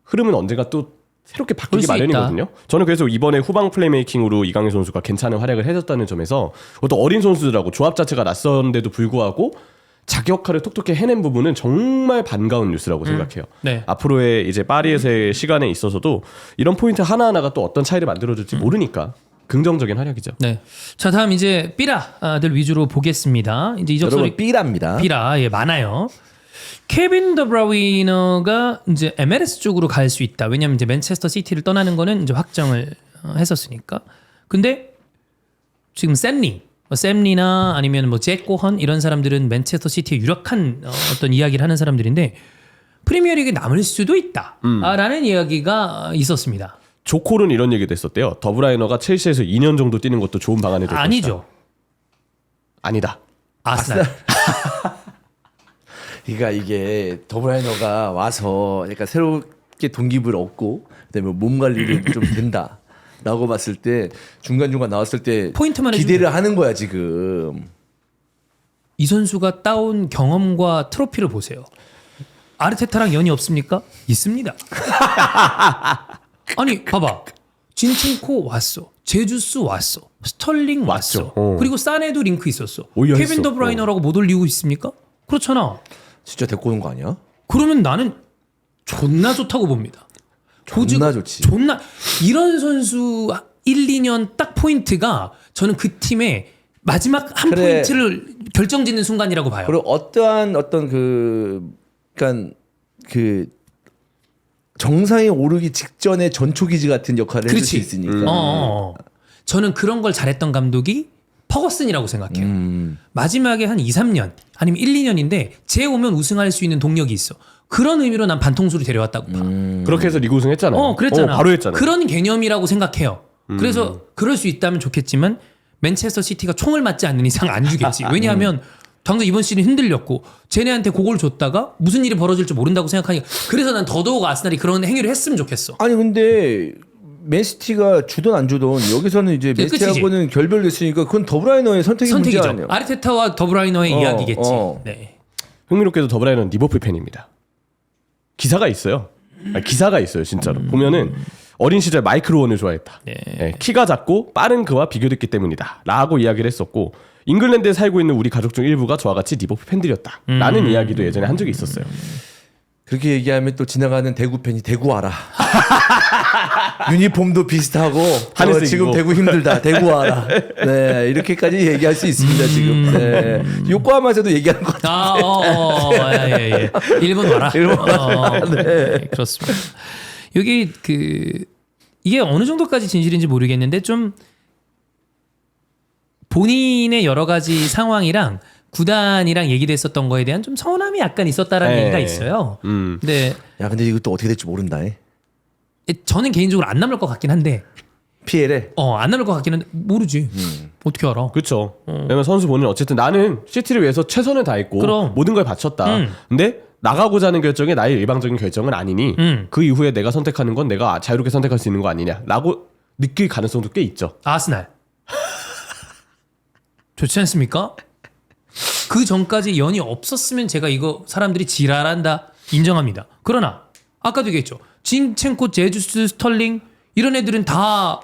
흐름은 언젠가 또 새롭게 그럴 바뀌기 수 마련이거든요. 저는 그래서 이번에 후방 플레이메이킹으로 이강인 선수가 괜찮은 활약을 해줬다는 점에서 또 어린 선수들하고 조합 자체가 낯선데도 불구하고 자기 역할을 톡톡히 해낸 부분은 정말 반가운 뉴스라고 생각해요. 네. 앞으로의 이제 파리에서의 시간에 있어서도 이런 포인트 하나하나가 또 어떤 차이를 만들어줄지 모르니까 긍정적인 활약이죠. 네. 자, 다음 이제 삐라들 위주로 보겠습니다. 이제 이적 소리 여러분 삐랍니다. 삐라 예 많아요. 케빈 더브라위너가 이제 MLS 쪽으로 갈 수 있다. 왜냐하면 이제 맨체스터 시티를 떠나는 거는 이제 확정을 했었으니까. 근데 지금 샘리나 아니면 뭐 제코헌 이런 사람들은 맨체스터 시티에 유력한 어떤 이야기를 하는 사람들인데 프리미어리그에 남을 수도 있다라는 이야기가 있었습니다. 조콜은 이런 얘기도 했었대요. 더브라이너가 첼시에서 2년 정도 뛰는 것도 좋은 방안이 될 것이다. 아니죠. 아니다. 아스날. 그러니까 이게 더브라이너가 와서 그러니까 새롭게 동기부여를 얻고 그다음에 몸 관리를 좀 된다라고 봤을 때 중간중간 나왔을 때 포인트만 기대를 하는 거야 지금. 이 선수가 따온 경험과 트로피를 보세요. 아르테타랑 연이 없습니까? 있습니다. 아니 봐봐. 진첸코 왔어. 제주스 왔어. 스털링 왔어. 왔죠. 그리고 사네도 링크 있었어. 오히려 케빈 했어. 더브라이너라고 못 올리고 있습니까? 그렇잖아. 진짜 데리고 오는 거 아니야? 그러면 나는 존나 좋다고 봅니다. 존나 좋지. 존나 이런 선수 1, 2년 딱 포인트가 저는 그 팀의 마지막 한 그래. 포인트를 결정짓는 순간이라고 봐요. 그리고 어떠한 어떤 그러니까 그 정상에 오르기 직전의 전초기지 같은 역할을 해줄 수 그렇지. 있으니까. 저는 그런 걸 잘했던 감독이 퍼거슨이라고 생각해요. 마지막에 한 2, 3년 아니면 1, 2년인데 쟤 오면 우승할 수 있는 동력이 있어. 그런 의미로 난 반통수를 데려왔다고 봐. 그렇게 해서 리그 우승했잖아요. 그랬잖아. 바로 했잖아요. 그런 개념이라고 생각해요. 그래서 그럴 수 있다면 좋겠지만 맨체스터 시티가 총을 맞지 않는 이상 안 주겠지. 왜냐하면 당장 이번 시즌 흔들렸고 쟤네한테 그걸 줬다가 무슨 일이 벌어질지 모른다고 생각하니까 그래서 난 더더욱 아스날이 그런 행위를 했으면 좋겠어. 아니 근데 맨시티가 주든 안 주든 여기서는 이제 끝이지. 맨시티하고는 결별됐으니까 그건 더브라이너의 선택이 문제 선택이죠. 아니에요. 아르테타와 더브라이너의 이야기겠지. 네. 흥미롭게도 더브라이너는 리버풀 팬입니다. 기사가 있어요. 기사가 있어요, 진짜로. 보면은 어린 시절 마이클 오원을 좋아했다. 예, 키가 작고 빠른 그와 비교됐기 때문이다. 라고 이야기를 했었고 잉글랜드에 살고 있는 우리 가족 중 일부가 저와 같이 리버풀 팬들이었다. 라는 이야기도 예전에 한 적이 있었어요. 그렇게 얘기하면 또 지나가는 대구 팬이 대구 와라. 유니폼도 비슷하고 하늘색이고. 지금 대구 힘들다. 대구 와라. 네 이렇게까지 얘기할 수 있습니다 지금. 네. 요코하마에서도 얘기하는 것 같아요. 예. 일본 와라. 일본 네. 그렇습니다. 여기 이게 어느 정도까지 진실인지 모르겠는데 좀 본인의 여러 가지 상황이랑 구단이랑 얘기됐었던 거에 대한 좀 서운함이 약간 있었다라는 얘기가 있어요. 근데 야 근데 이것도 어떻게 될지 모른다. 저는 개인적으로 안 남을 것 같긴 한데 피해래. 안 남을 것 같긴 한데 모르지. 어떻게 알아? 그렇죠. 왜냐면 선수 본인 어쨌든 나는 시티를 위해서 최선을 다했고 그럼. 모든 걸 바쳤다. 근데 나가고자 하는 결정이 나의 일방적인 결정은 아니니 그 이후에 내가 선택하는 건 내가 자유롭게 선택할 수 있는 거 아니냐라고 느낄 가능성도 꽤 있죠. 아스날 좋지 않습니까? 그 전까지 연이 없었으면 제가 이거 사람들이 지랄한다 인정합니다. 그러나 아까도 얘기했죠. 진첸코, 제주스, 스털링 이런 애들은 다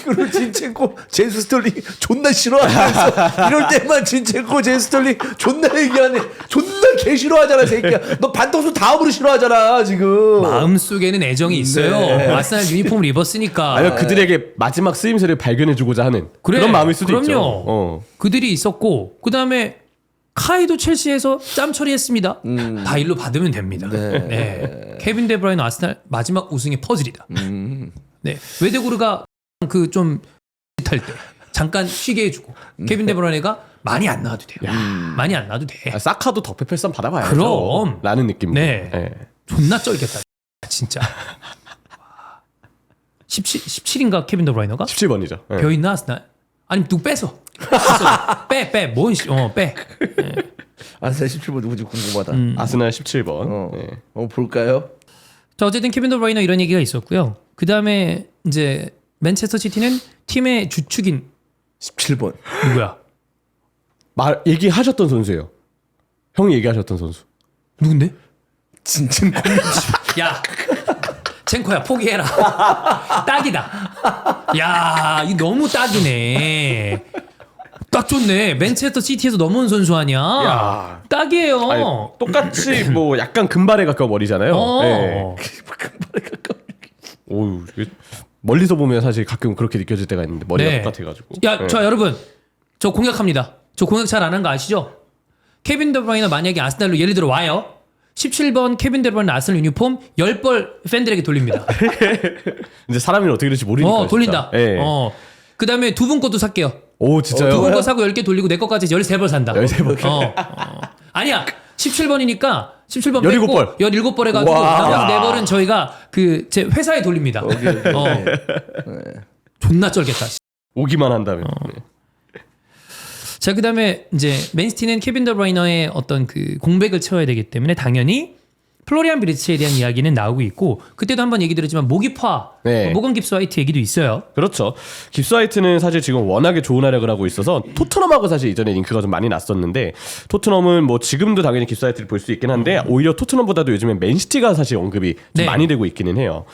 그걸 진첸코 제수 스톨링 존나 싫어하면서 이럴 때만 진첸코 제수 스톨링 존나 얘기하네. 존나 개 싫어하잖아 새끼야. 너 반동수 다음으로 싫어하잖아 지금. 마음속에는 애정이 있어요. 아스날 유니폼을 입었으니까. 아니면 그들에게 마지막 쓰임새를 발견해주고자 하는 그래, 그런 마음일 수도 그럼요. 있죠. 그들이 있었고 그 다음에 카이도 첼시에서 짬 처리했습니다. 다 일로 받으면 됩니다. 네. 케빈 데브라이너 아스날 마지막 우승의 퍼즐이다. 네. 웨데고르가 그 좀 탈 때 잠깐 쉬게 해주고 케빈 데브라이너가 많이 안 나와도 돼요. 많이 안 나와도 돼. 사카도 덕배 패스 받아봐야죠. 그럼. 라는 느낌. 네. 네. 존나 쩔겠다. 진짜. 17인가 케빈 데브라이너가 17번이죠. 네. 벼 있나 아스날? 아니 누구 뺏어. 빼. 뭔 빼. 아스날 17번 누구지 궁금하다. 아스날 17번. 네. 볼까요? 자 어쨌든 케빈 더브라이너 이런 얘기가 있었고요. 그 다음에 이제 맨체스터 시티는 팀의 주축인 17번. 누구야? 얘기하셨던 선수예요. 형이 얘기하셨던 선수. 누군데? 진첸코. 야, 첸코야 포기해라. 딱이다. 야, 이 너무 딱이네. 딱 좋네. 맨체스터 시티에서 넘어온 선수 아니야? 야. 딱이에요. 아니, 똑같이 뭐 약간 금발에 가까운 머리잖아요. 네. 금발에 가까운. 오우, 멀리서 보면 사실 가끔 그렇게 느껴질 때가 있는데 머리가 네. 똑같아가지고. 야, 네. 저 여러분, 저 공약합니다. 저 공약 잘 안 한 거 아시죠? 케빈 더브라이너 만약에 아스날로 예를 들어 와요. 17번 케빈 더브라이너 아스날 유니폼 10벌 팬들에게 돌립니다. 이제 사람이 어떻게 될지 모르니까. 돌린다. 진짜. 네. 그 다음에 두 분 것도 살게요. 오, 진짜요? 두 분 거 사고 10개 돌리고 내 거까지 13벌 산다. 13벌. 아니야. 17번이니까 17번 17벌. 17벌 해가지고 와. 나머지 4벌은 저희가 그 제 회사에 돌립니다. 존나 쩔겠다. 오기만 한다면. 네. 자, 그 다음에 이제 맨시티는 케빈 더브라이너의 어떤 그 공백을 채워야 되기 때문에 당연히 플로리안 비르츠에 대한 이야기는 나오고 있고 그때도 한번 얘기 드렸지만 모기파, 네. 모건 깁스 화이트 얘기도 있어요. 그렇죠. 깁스 화이트는 사실 지금 워낙에 좋은 활약을 하고 있어서 토트넘하고 사실 이전에 링크가 좀 많이 났었는데 토트넘은 뭐 지금도 당연히 깁스 화이트를 볼 수 있긴 한데 오히려 토트넘보다도 요즘엔 맨시티가 사실 언급이 좀 네. 많이 되고 있기는 해요.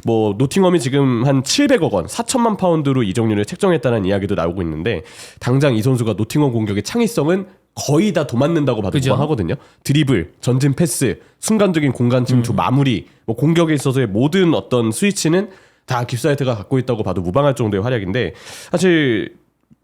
뭐 노팅엄이 지금 한 700억 원, 4천만 파운드로 이적료를 책정했다는 이야기도 나오고 있는데 당장 이 선수가 노팅엄 공격의 창의성은 거의 다 도맡는다고 봐도 그죠. 무방하거든요. 드리블, 전진 패스, 순간적인 공간 침투, 마무리, 뭐 공격에 있어서의 모든 어떤 스위치는 다 깁스 화이트가 갖고 있다고 봐도 무방할 정도의 활약인데 사실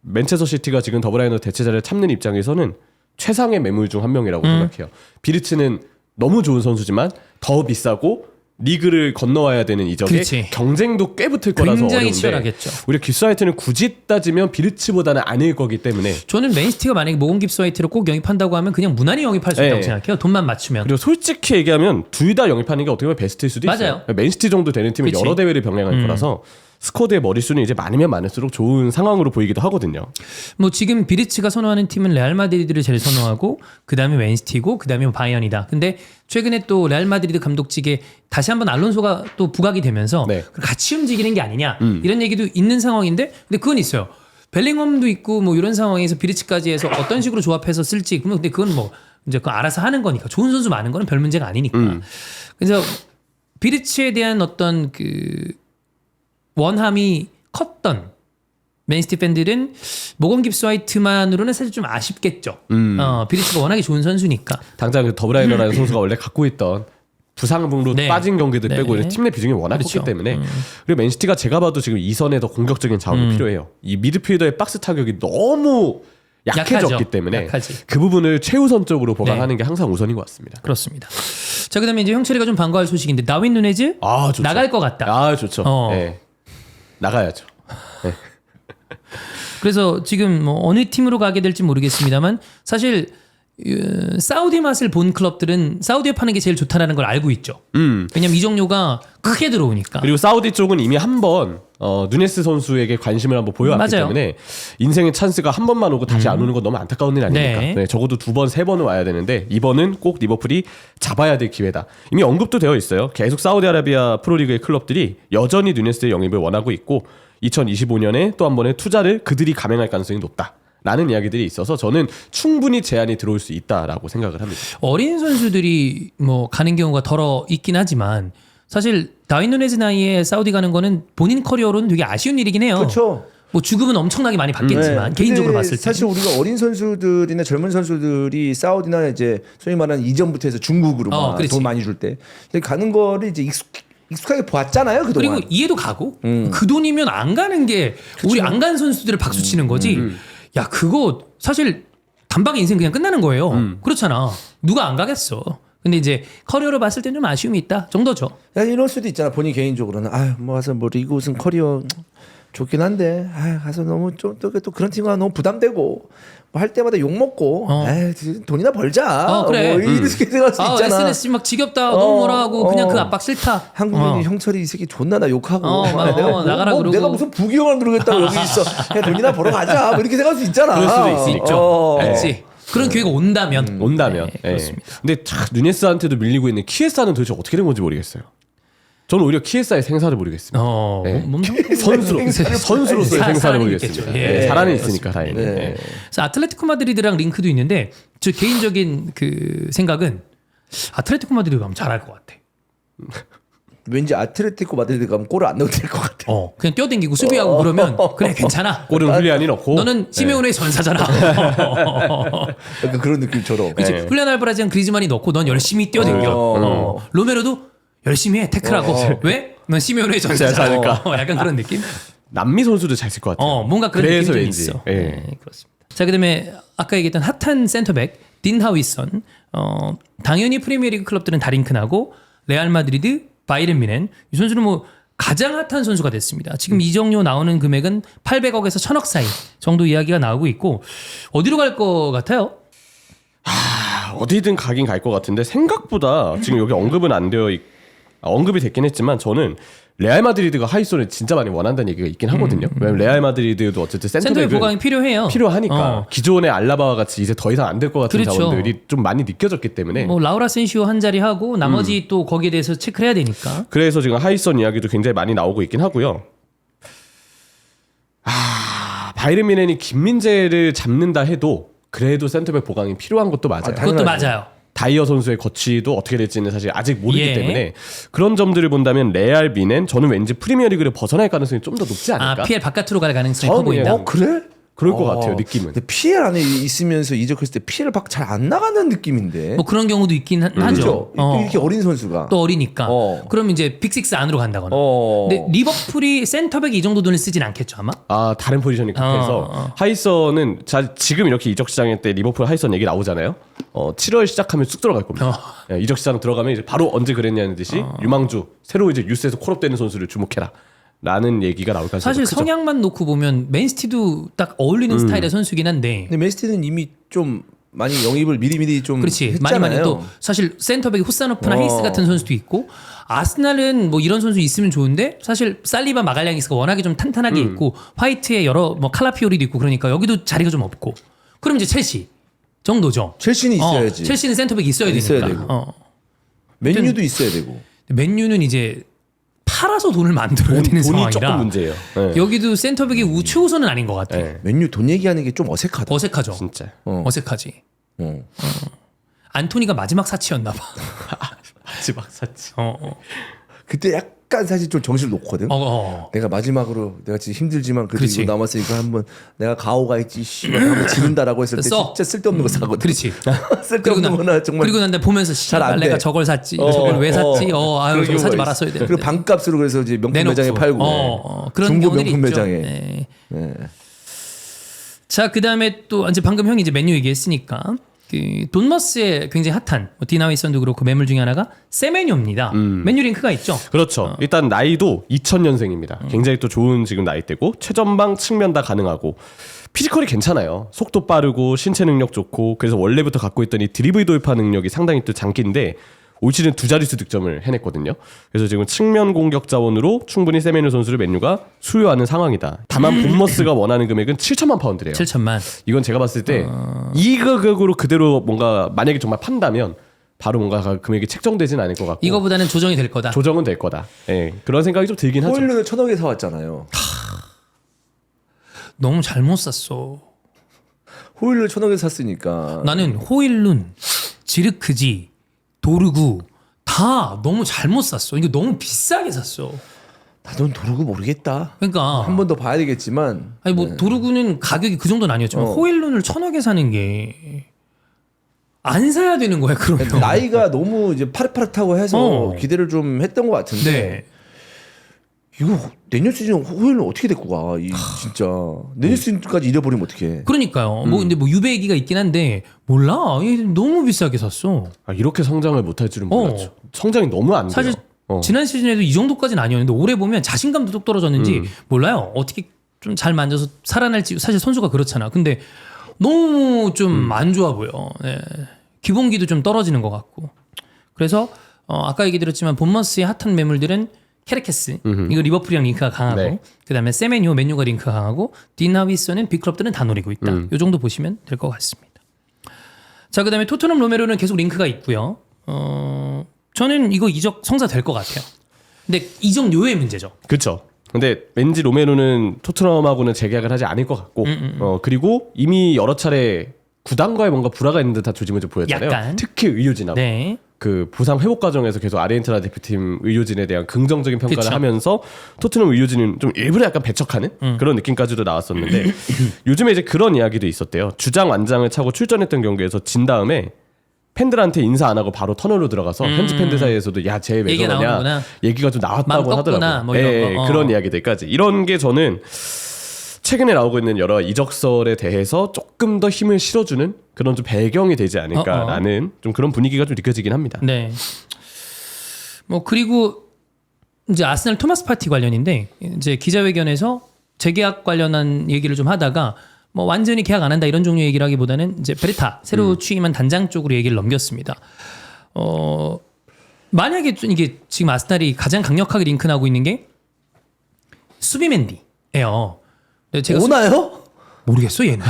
맨체스터 시티가 지금 더브라이너 대체자를 찾는 입장에서는 최상의 매물 중 한 명이라고 생각해요. 비르츠는 너무 좋은 선수지만 더 비싸고 리그를 건너와야 되는 이적에 그렇지. 경쟁도 꽤 붙을 거라서 굉장히 어려운데 치열하겠죠. 오히려 깁스 화이트는 굳이 따지면 비르츠보다는 아닐 거기 때문에 저는 맨시티가 만약에 모건 깁스 화이트를 꼭 영입한다고 하면 그냥 무난히 영입할 수 있다고 네. 생각해요. 돈만 맞추면. 그리고 솔직히 얘기하면 둘 다 영입하는 게 어떻게 보면 베스트일 수도 맞아요. 있어요. 맨시티 정도 되는 팀은 그치. 여러 대회를 병행할 거라서 스쿼드의 머릿수는 이제 많으면 많을수록 좋은 상황으로 보이기도 하거든요. 뭐 지금 비르츠가 선호하는 팀은 레알 마드리드를 제일 선호하고 그다음에 맨시티고 그다음에 바이언이다. 근데 최근에 또 레알 마드리드 감독직에 다시 한번 알론소가 또 부각이 되면서 네. 같이 움직이는 게 아니냐 이런 얘기도 있는 상황인데 근데 그건 있어요. 벨링엄도 있고 뭐 이런 상황에서 비르츠까지 해서 어떤 식으로 조합해서 쓸지 그러면 근데 그건 뭐 이제 그 알아서 하는 거니까 좋은 선수 많은 거는 별 문제가 아니니까. 그래서 비르츠에 대한 어떤 그 원함이 컸던 맨시티 팬들은 모건 깁스 화이트만으로는 사실 좀 아쉽겠죠. 비르츠가 워낙에 좋은 선수니까. 당장 그 더브라이너라는 선수가 원래 갖고 있던 부상으로 네. 빠진 경기들 네. 빼고 팀 내 비중이 워낙 그렇죠. 컸기 때문에 그리고 맨시티가 제가 봐도 지금 2선에 더 공격적인 자원이 필요해요. 이 미드필더의 박스 타격이 너무 약해졌기 약하죠. 때문에 약하지. 그 부분을 최우선적으로 보강하는 게 항상 우선인 것 같습니다. 그렇습니다. 자, 그다음에 이제 형철이가 좀 반가워할 소식인데 다윈 누네즈 아, 좋죠. 나갈 것 같다. 아, 좋죠. 어. 네. 나가야죠. 그래서 지금 뭐 어느 팀으로 가게 될지 모르겠습니다만 사실 사우디 맛을 본 클럽들은 사우디에 파는 게 제일 좋다라는 걸 알고 있죠. 왜냐면 이적료가 크게 들어오니까. 그리고 사우디 쪽은 이미 한번 누네스 선수에게 관심을 한번 보여왔기 맞아요. 때문에 인생의 찬스가 한 번만 오고 다시 안 오는 건 너무 안타까운 일 아닙니까? 네. 네, 적어도 2번, 3번은 와야 되는데 이번은 꼭 리버풀이 잡아야 될 기회다. 이미 언급도 되어 있어요. 계속 사우디아라비아 프로리그의 클럽들이 여전히 누네스의 영입을 원하고 있고 2025년에 또 한 번의 투자를 그들이 감행할 가능성이 높다. 라는 이야기들이 있어서 저는 충분히 제안이 들어올 수 있다라고 생각을 합니다. 어린 선수들이 뭐 가는 경우가 덜어 있긴 하지만 사실 다윈 누네즈 나이에 사우디 가는 거는 본인 커리어로는 되게 아쉬운 일이긴 해요. 그렇죠. 뭐 주급은 엄청나게 많이 받겠지만 개인적으로 봤을 때 사실 우리가 어린 선수들이나 젊은 선수들이 사우디나 이제 소위 말하는 이전부터 해서 중국으로 막 그렇지. 돈 많이 줄 때 가는 거를 이제 익숙하게 봤잖아요 그동안. 그리고 이해도 가고 그 돈이면 안 가는 게 우리 안 간 선수들을 박수 치는 거지. 야 그거 사실 단박에 인생 그냥 끝나는 거예요. 그렇잖아. 누가 안 가겠어. 근데 이제 커리어로 봤을 때는 좀 아쉬움이 있다 정도죠. 야, 이럴 수도 있잖아. 본인 개인적으로는 뭐 와서 뭐 리그 우승 커리어 좋긴 한데 가서 너무 좀 또 그런 팀과 너무 부담되고 뭐 할 때마다 욕 먹고 돈이나 벌자. 그래. 뭐 이렇게 생각할 수 있잖아. SNS 막 지겹다 너무 뭐라 하고 그냥 그 압박 싫다. 한국인이 형철이 이 새끼 존나 나 욕하고 나가라 그러고. 내가 무슨 부귀영화를 누르겠다고 여기 있어. 그냥 돈이나 벌어 가자. 뭐 이렇게 생각할 수 있잖아. 그럴 수도 있죠. 그렇지. 그런 기회가 온다면. 온다면. 네, 그렇습니다. 근데 참 누네스한테도 밀리고 있는 키에사는 도대체 어떻게 된 건지 모르겠어요. 저는 오히려 키에사의 생사를 모르겠습니다. 선수로서의 생사를 모르겠습니다. 살아는 있으니까 다행히. 그래서 아틀레티코 마드리드랑 링크도 있는데 저 개인적인 그 생각은 아틀레티코 마드리드 가면 잘할 것 같아. 왠지 아틀레티코 마드리드 가면 골을 안 넣어도 될 것 같아. 그냥 뛰어댕기고 수비하고 그러면 그래 괜찮아. 골은 훌리안이 넣고. 너는 시메오네의 전사잖아. 약간 그런 느낌처럼. 그렇지. 훌리안 알바레즈랑 그리즈만이 넣고 넌 열심히 뛰어댕겨. 로메로도 열심히 해 태클하고. 왜? 넌 시메오네의 전사잖아. 약간 그런 느낌. 남미 선수도 잘 쓸 것 같아요. 뭔가 그런 느낌이 좀 왠지. 있어. 네, 그렇습니다. 자, 그다음에 아까 얘기했던 핫한 센터백 딘 하위선. 당연히 프리미어리그 클럽들은 다링크나고 레알 마드리드, 바이에른 뮌헨 이 선수는 뭐 가장 핫한 선수가 됐습니다. 지금 이적료 나오는 금액은 800억에서 1000억 사이 정도 이야기가 나오고 있고 어디로 갈 것 같아요? 어디든 가긴 갈 것 같은데 생각보다 지금 여기 언급은 안 되어 언급이 됐긴 했지만 저는 레알 마드리드가 하이손을 진짜 많이 원한다는 얘기가 있긴 하거든요. 왜냐면 레알 마드리드도 어쨌든 센터백 센터백은 보강이 필요해요. 필요하니까 기존의 알라바와 같이 이제 더 이상 안 될 것 같은 그렇죠. 자원들이 좀 많이 느껴졌기 때문에 뭐 라우라 센시오 한 자리 하고 나머지 또 거기에 대해서 체크를 해야 되니까. 그래서 지금 하이선 이야기도 굉장히 많이 나오고 있긴 하고요. 바이에른 뮌헨이 김민재를 잡는다 해도 그래도 센터백 보강이 필요한 것도 맞아요. 그것도 맞아요. 다이어 선수의 거취도 어떻게 될지는 사실 아직 모르기 예. 때문에 그런 점들을 본다면 레알 뮌헨 저는 왠지 프리미어리그를 벗어날 가능성이 좀 더 높지 않을까? PL 바깥으로 갈 가능성이 커 저는 보인다. 그래? 그럴 것 같아요 느낌은. 근데 PL 안에 있으면서 이적했을 때 PL 밖 잘 안 나가는 느낌인데. 뭐 그런 경우도 있긴 하죠. 그렇죠. 또 이렇게 어린 선수가. 또 어리니까. 그럼 이제 빅식스 안으로 간다거나. 근데 리버풀이 센터백이 이 정도 돈을 쓰진 않겠죠 아마? 다른 포지션이 급해서 하이선은 지금 이렇게 이적 시장일 때 리버풀 하이선 얘기 나오잖아요. 7월 시작하면 쑥 들어갈 겁니다. 이적 시장 들어가면 이제 바로 언제 그랬냐는 듯이 유망주 새로 이제 뉴스에서 콜업되는 선수를 주목해라. 라는 얘기가 나올 가능성이 사실 크죠. 성향만 놓고 보면 맨시티도 딱 어울리는 스타일의 선수긴 한데. 근데 맨시티는 이미 좀 많이 영입을 미리미리 좀 그렇지. 했잖아요. 많이 또 사실 센터백이 후사노프나 헤이스 같은 선수도 있고 아스날은 뭐 이런 선수 있으면 좋은데 사실 살리바 마갈량이스가 워낙에 좀 탄탄하게 있고 화이트에 여러 뭐 칼라피오리도 있고 그러니까 여기도 자리가 좀 없고 그럼 이제 첼시 정도죠. 첼시는 있어야지. 첼시는 센터백이 있어야 있어야 되니까. 되고. 맨유도 있어야 되고. 맨유는 이제 팔아서 돈을 만들어야 되는 돈이 상황이라 조금 문제예요. 네. 여기도 센터백이 최우선은 아닌 것 같아. 네. 맨유 돈 얘기하는 게 좀 어색하다. 어색하죠. 진짜. 어색하지. 어. 안토니가 마지막 사치였나 봐. 마지막 사치. 그때 약간 사실 좀 정신을 놓거든. 어. 내가 마지막으로 내가 진짜 힘들지만 그래도 그렇지. 이거 남았으니까 한번 내가 가오가 있지 씨발 한번 지른다라고 했을 때 써. 진짜 쓸데없는 거 사거든. 그렇지. 쓸데없는 거나 정말 그리고 난 다음에 보면서 잘안 씨발 돼. 내가 저걸 샀지. 저걸 왜 샀지? 아유 그런 저거 사지 경우가 말았어야 있어. 돼. 그리고 반값으로 그래서 이제 명품 내놓고. 매장에 팔고 그런 중고 경우들이 명품 있죠. 매장에. 네. 네. 자, 그다음에 또 이제 방금 형이 이제 맨유 얘기했으니까 그 돈머스의 굉장히 핫한 뭐 디나위선도 그렇고 매물 중에 하나가 세메뇨입니다. 맨유 링크가 있죠. 그렇죠. 일단 나이도 2000년생입니다. 굉장히 또 좋은 지금 나이대고 최전방 측면 다 가능하고 피지컬이 괜찮아요. 속도 빠르고 신체 능력 좋고 그래서 원래부터 갖고 있던 이 드리블 돌파 능력이 상당히 또 장기인데 올 시즌 2자릿수 득점을 해냈거든요. 그래서 지금 측면 공격 자원으로 충분히 세메뉴 선수를 맨유가 수요하는 상황이다. 다만 본머스가 원하는 금액은 7천만 파운드래요. 7천만. 이건 제가 봤을 때 이 가격으로 그대로 뭔가 만약에 정말 판다면 바로 뭔가 금액이 책정되진 않을 것 같고 이거보다는 조정이 될 거다. 조정은 될 거다. 예, 그런 생각이 좀 들긴 하죠. 호일룬을 1,000억에 사왔잖아요. 너무 잘못 샀어. 호일룬을 1,000억에 샀으니까 나는 호일룬, 지르크지, 도르구 다 너무 잘못 샀어. 이거 너무 비싸게 샀어. 나도 도루구 모르겠다. 그러니까 한 번 더 봐야 되겠지만. 아니 뭐 도루구는 가격이 그 정도는 아니었지만 호일룬을 1,000억에 사는 게 안 사야 되는 거야 그러면. 나이가 너무 이제 파릇파릇하고 해서 기대를 좀 했던 것 같은데. 네. 이거 내년 시즌 호일은 어떻게 데리고 가? 진짜 내년 시즌까지 잃어버리면 어떡해? 그러니까요. 뭐 근데 뭐 유배 얘기가 있긴 한데 몰라. 이게 너무 비싸게 샀어. 이렇게 성장을 못할 줄은 몰랐죠. 성장이 너무 안 돼요. 사실 지난 시즌에도 이 정도까지는 아니었는데 올해 보면 자신감도 뚝 떨어졌는지 몰라요. 어떻게 좀 잘 만져서 살아날지 사실 선수가 그렇잖아. 근데 너무 좀 안 좋아 보여. 네. 기본기도 좀 떨어지는 것 같고. 그래서 아까 얘기 드렸지만 본머스의 핫한 매물들은 케레케스 이거 리버풀이랑 링크가 강하고 네. 그다음에 세메뉴 맨유가 링크가 강하고 디나위스는 빅클럽들은 다 노리고 있다. 이 정도 보시면 될 것 같습니다. 자 그다음에 토트넘 로메로는 계속 링크가 있고요. 저는 이거 이적 성사 될 것 같아요. 근데 이적료의 문제죠. 그렇죠. 근데 왠지 로메로는 토트넘하고는 재계약을 하지 않을 것 같고 그리고 이미 여러 차례 구단과의 뭔가 불화가 있는 듯한 조짐을 좀 보였잖아요. 약간. 특히 의료진하고 네. 그 부상 회복 과정에서 계속 아르헨티나 대표팀 의료진에 대한 긍정적인 평가를 그쵸. 하면서 토트넘 의료진은 좀 일부러 약간 배척하는 그런 느낌까지도 나왔었는데 요즘에 이제 그런 이야기도 있었대요. 주장 완장을 차고 출전했던 경기에서 진 다음에 팬들한테 인사 안 하고 바로 터널로 들어가서 현지 팬들 사이에서도 야 쟤 왜 얘기가 저러냐 나오는구나. 얘기가 좀 마음 나왔다고 꺾구나, 하더라고요. 뭐 이런 예, 거. 그런 이야기들까지 이런 게 저는 최근에 나오고 있는 여러 이적설에 대해서 조금 더 힘을 실어주는 그런 좀 배경이 되지 않을까라는 좀 그런 분위기가 좀 느껴지긴 합니다. 네. 뭐 그리고 이제 아스날 토마스 파티 관련인데 이제 기자회견에서 재계약 관련한 얘기를 좀 하다가 뭐 완전히 계약 안 한다 이런 종류 얘기를 하기보다는 이제 베레타 새로 취임한 단장 쪽으로 얘기를 넘겼습니다. 만약에 이게 지금 아스날이 가장 강력하게 링크나고 있는 게 수비맨디예요. 제가 오나요? 모르겠어 얘는.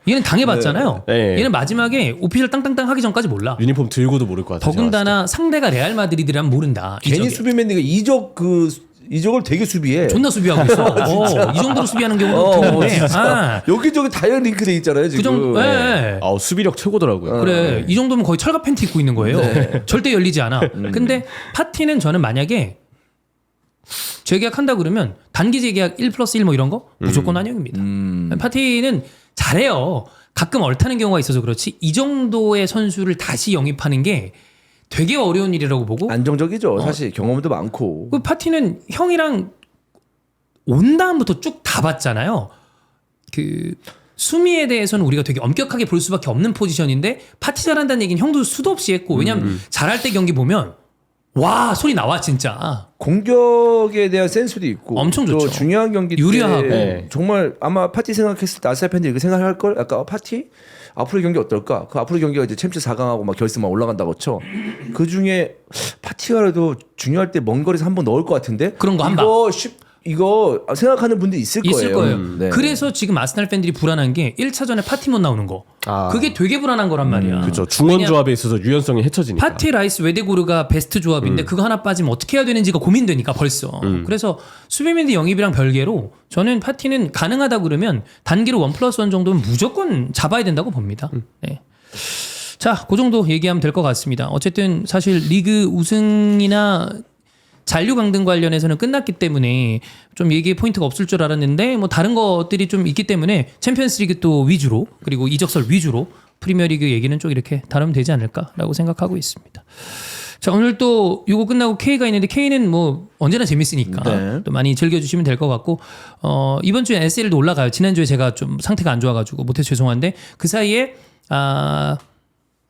얘는 당해봤잖아요. 네. 얘는 마지막에 오피셜 땅땅땅 하기 전까지 몰라. 유니폼 들고도 모를 것 같아요. 더군다나 상대가 레알 마드리드라면 모른다. 괜히 이적에. 수비맨이가 이적을 되게 수비해. 존나 수비하고 있어. 이 정도로 수비하는 경우도 드문데. 여기저기 다이어 링크돼 있잖아요 지금. 그 정도. 예. 수비력 최고더라고요. 그래. 이 정도면 거의 철갑 팬티 입고 있는 거예요. 절대 열리지 않아. 근데 파티는 저는 만약에 재계약한다 그러면 단기 재계약 1+1 뭐 이런 거 무조건 환영입니다. 파티는 잘해요. 가끔 얼타는 경우가 있어서 그렇지 이 정도의 선수를 다시 영입하는 게 되게 어려운 일이라고 보고 안정적이죠. 사실 경험도 많고. 그 파티는 형이랑 온 다음부터 쭉 다 봤잖아요. 그 수미에 대해서는 우리가 되게 엄격하게 볼 수밖에 없는 포지션인데 파티 잘한다는 얘기는 형도 수도 없이 했고 왜냐면 잘할 때 경기 보면 와 소리 나와 진짜. 공격에 대한 센스도 있고 엄청 좋죠. 또 중요한 경기 유리하고. 때 정말 아마 파티 생각했을 때 아시아 팬들이 이렇게 생각할 걸. 아까 파티 앞으로 경기 어떨까? 그 앞으로 경기가 이제 챔스 4강하고 막 결승만 올라간다고 쳐. 그 중에 파티가라도 중요할 때 먼 거리에서 한 번 넣을 것 같은데. 그런 거 한 이거 생각하는 분들이 있을 거예요. 네. 그래서 지금 아스날 팬들이 불안한 게 1차전에 파티 못 나오는 거. 그게 되게 불안한 거란 말이야. 그렇죠. 중원 조합에 있어서 유연성이 헤쳐지니까. 파티 라이스 웨데고르가 베스트 조합인데 그거 하나 빠지면 어떻게 해야 되는지가 고민되니까 벌써. 그래서 수비맨디 영입이랑 별개로 저는 파티는 가능하다 그러면 단기로 1+1 정도는 무조건 잡아야 된다고 봅니다. 네. 자, 그 정도 얘기하면 될 것 같습니다. 어쨌든 사실 리그 우승이나 잔류 강등 관련해서는 끝났기 때문에 좀 얘기의 포인트가 없을 줄 알았는데 뭐 다른 것들이 좀 있기 때문에 챔피언스리그 또 위주로 그리고 이적설 위주로 프리미어리그 얘기는 좀 이렇게 다루면 되지 않을까라고 생각하고 있습니다. 자 오늘 또 이거 끝나고 K가 있는데 K는 뭐 언제나 재밌으니까 또 많이 즐겨주시면 될 것 같고 이번 주에 SL도 올라가요. 지난주에 제가 좀 상태가 안 좋아가지고 못해서 죄송한데 그 사이에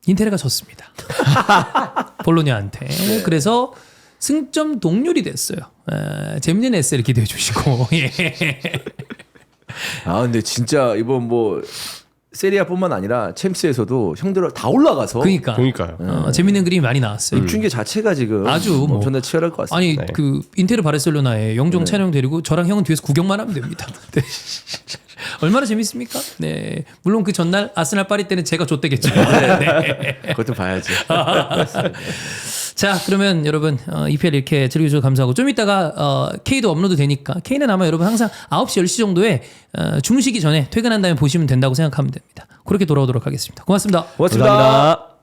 인테르가 졌습니다. 볼로냐한테. 그래서 승점 동률이 됐어요. 재밌는 SL 기대해 주시고. 예. 근데 진짜 이번 뭐 세리아뿐만 아니라 챔스에서도 형들 다 올라가서 그러니까요. 재밌는 그림이 많이 나왔어요. 입중계 자체가 지금 아주 뭐 엄청나게 치열할 것 같습니다. 아니 그 인테르 바르셀로나에 영종 찬영 데리고 저랑 형은 뒤에서 구경만 하면 됩니다. 네. 얼마나 재밌습니까? 네. 물론 그 전날 아스날 파리 때는 제가 좆대겠죠. 네. 그것도 봐야지. 자, 그러면 여러분 EPL 이렇게 즐겨주셔서 감사하고 좀 이따가 K도 업로드 되니까 K는 아마 여러분 항상 9시 10시 정도에 주무시기 전에 퇴근한 다음에 보시면 된다고 생각하면 됩니다. 그렇게 돌아오도록 하겠습니다. 고맙습니다. 고맙습니다. 감사합니다.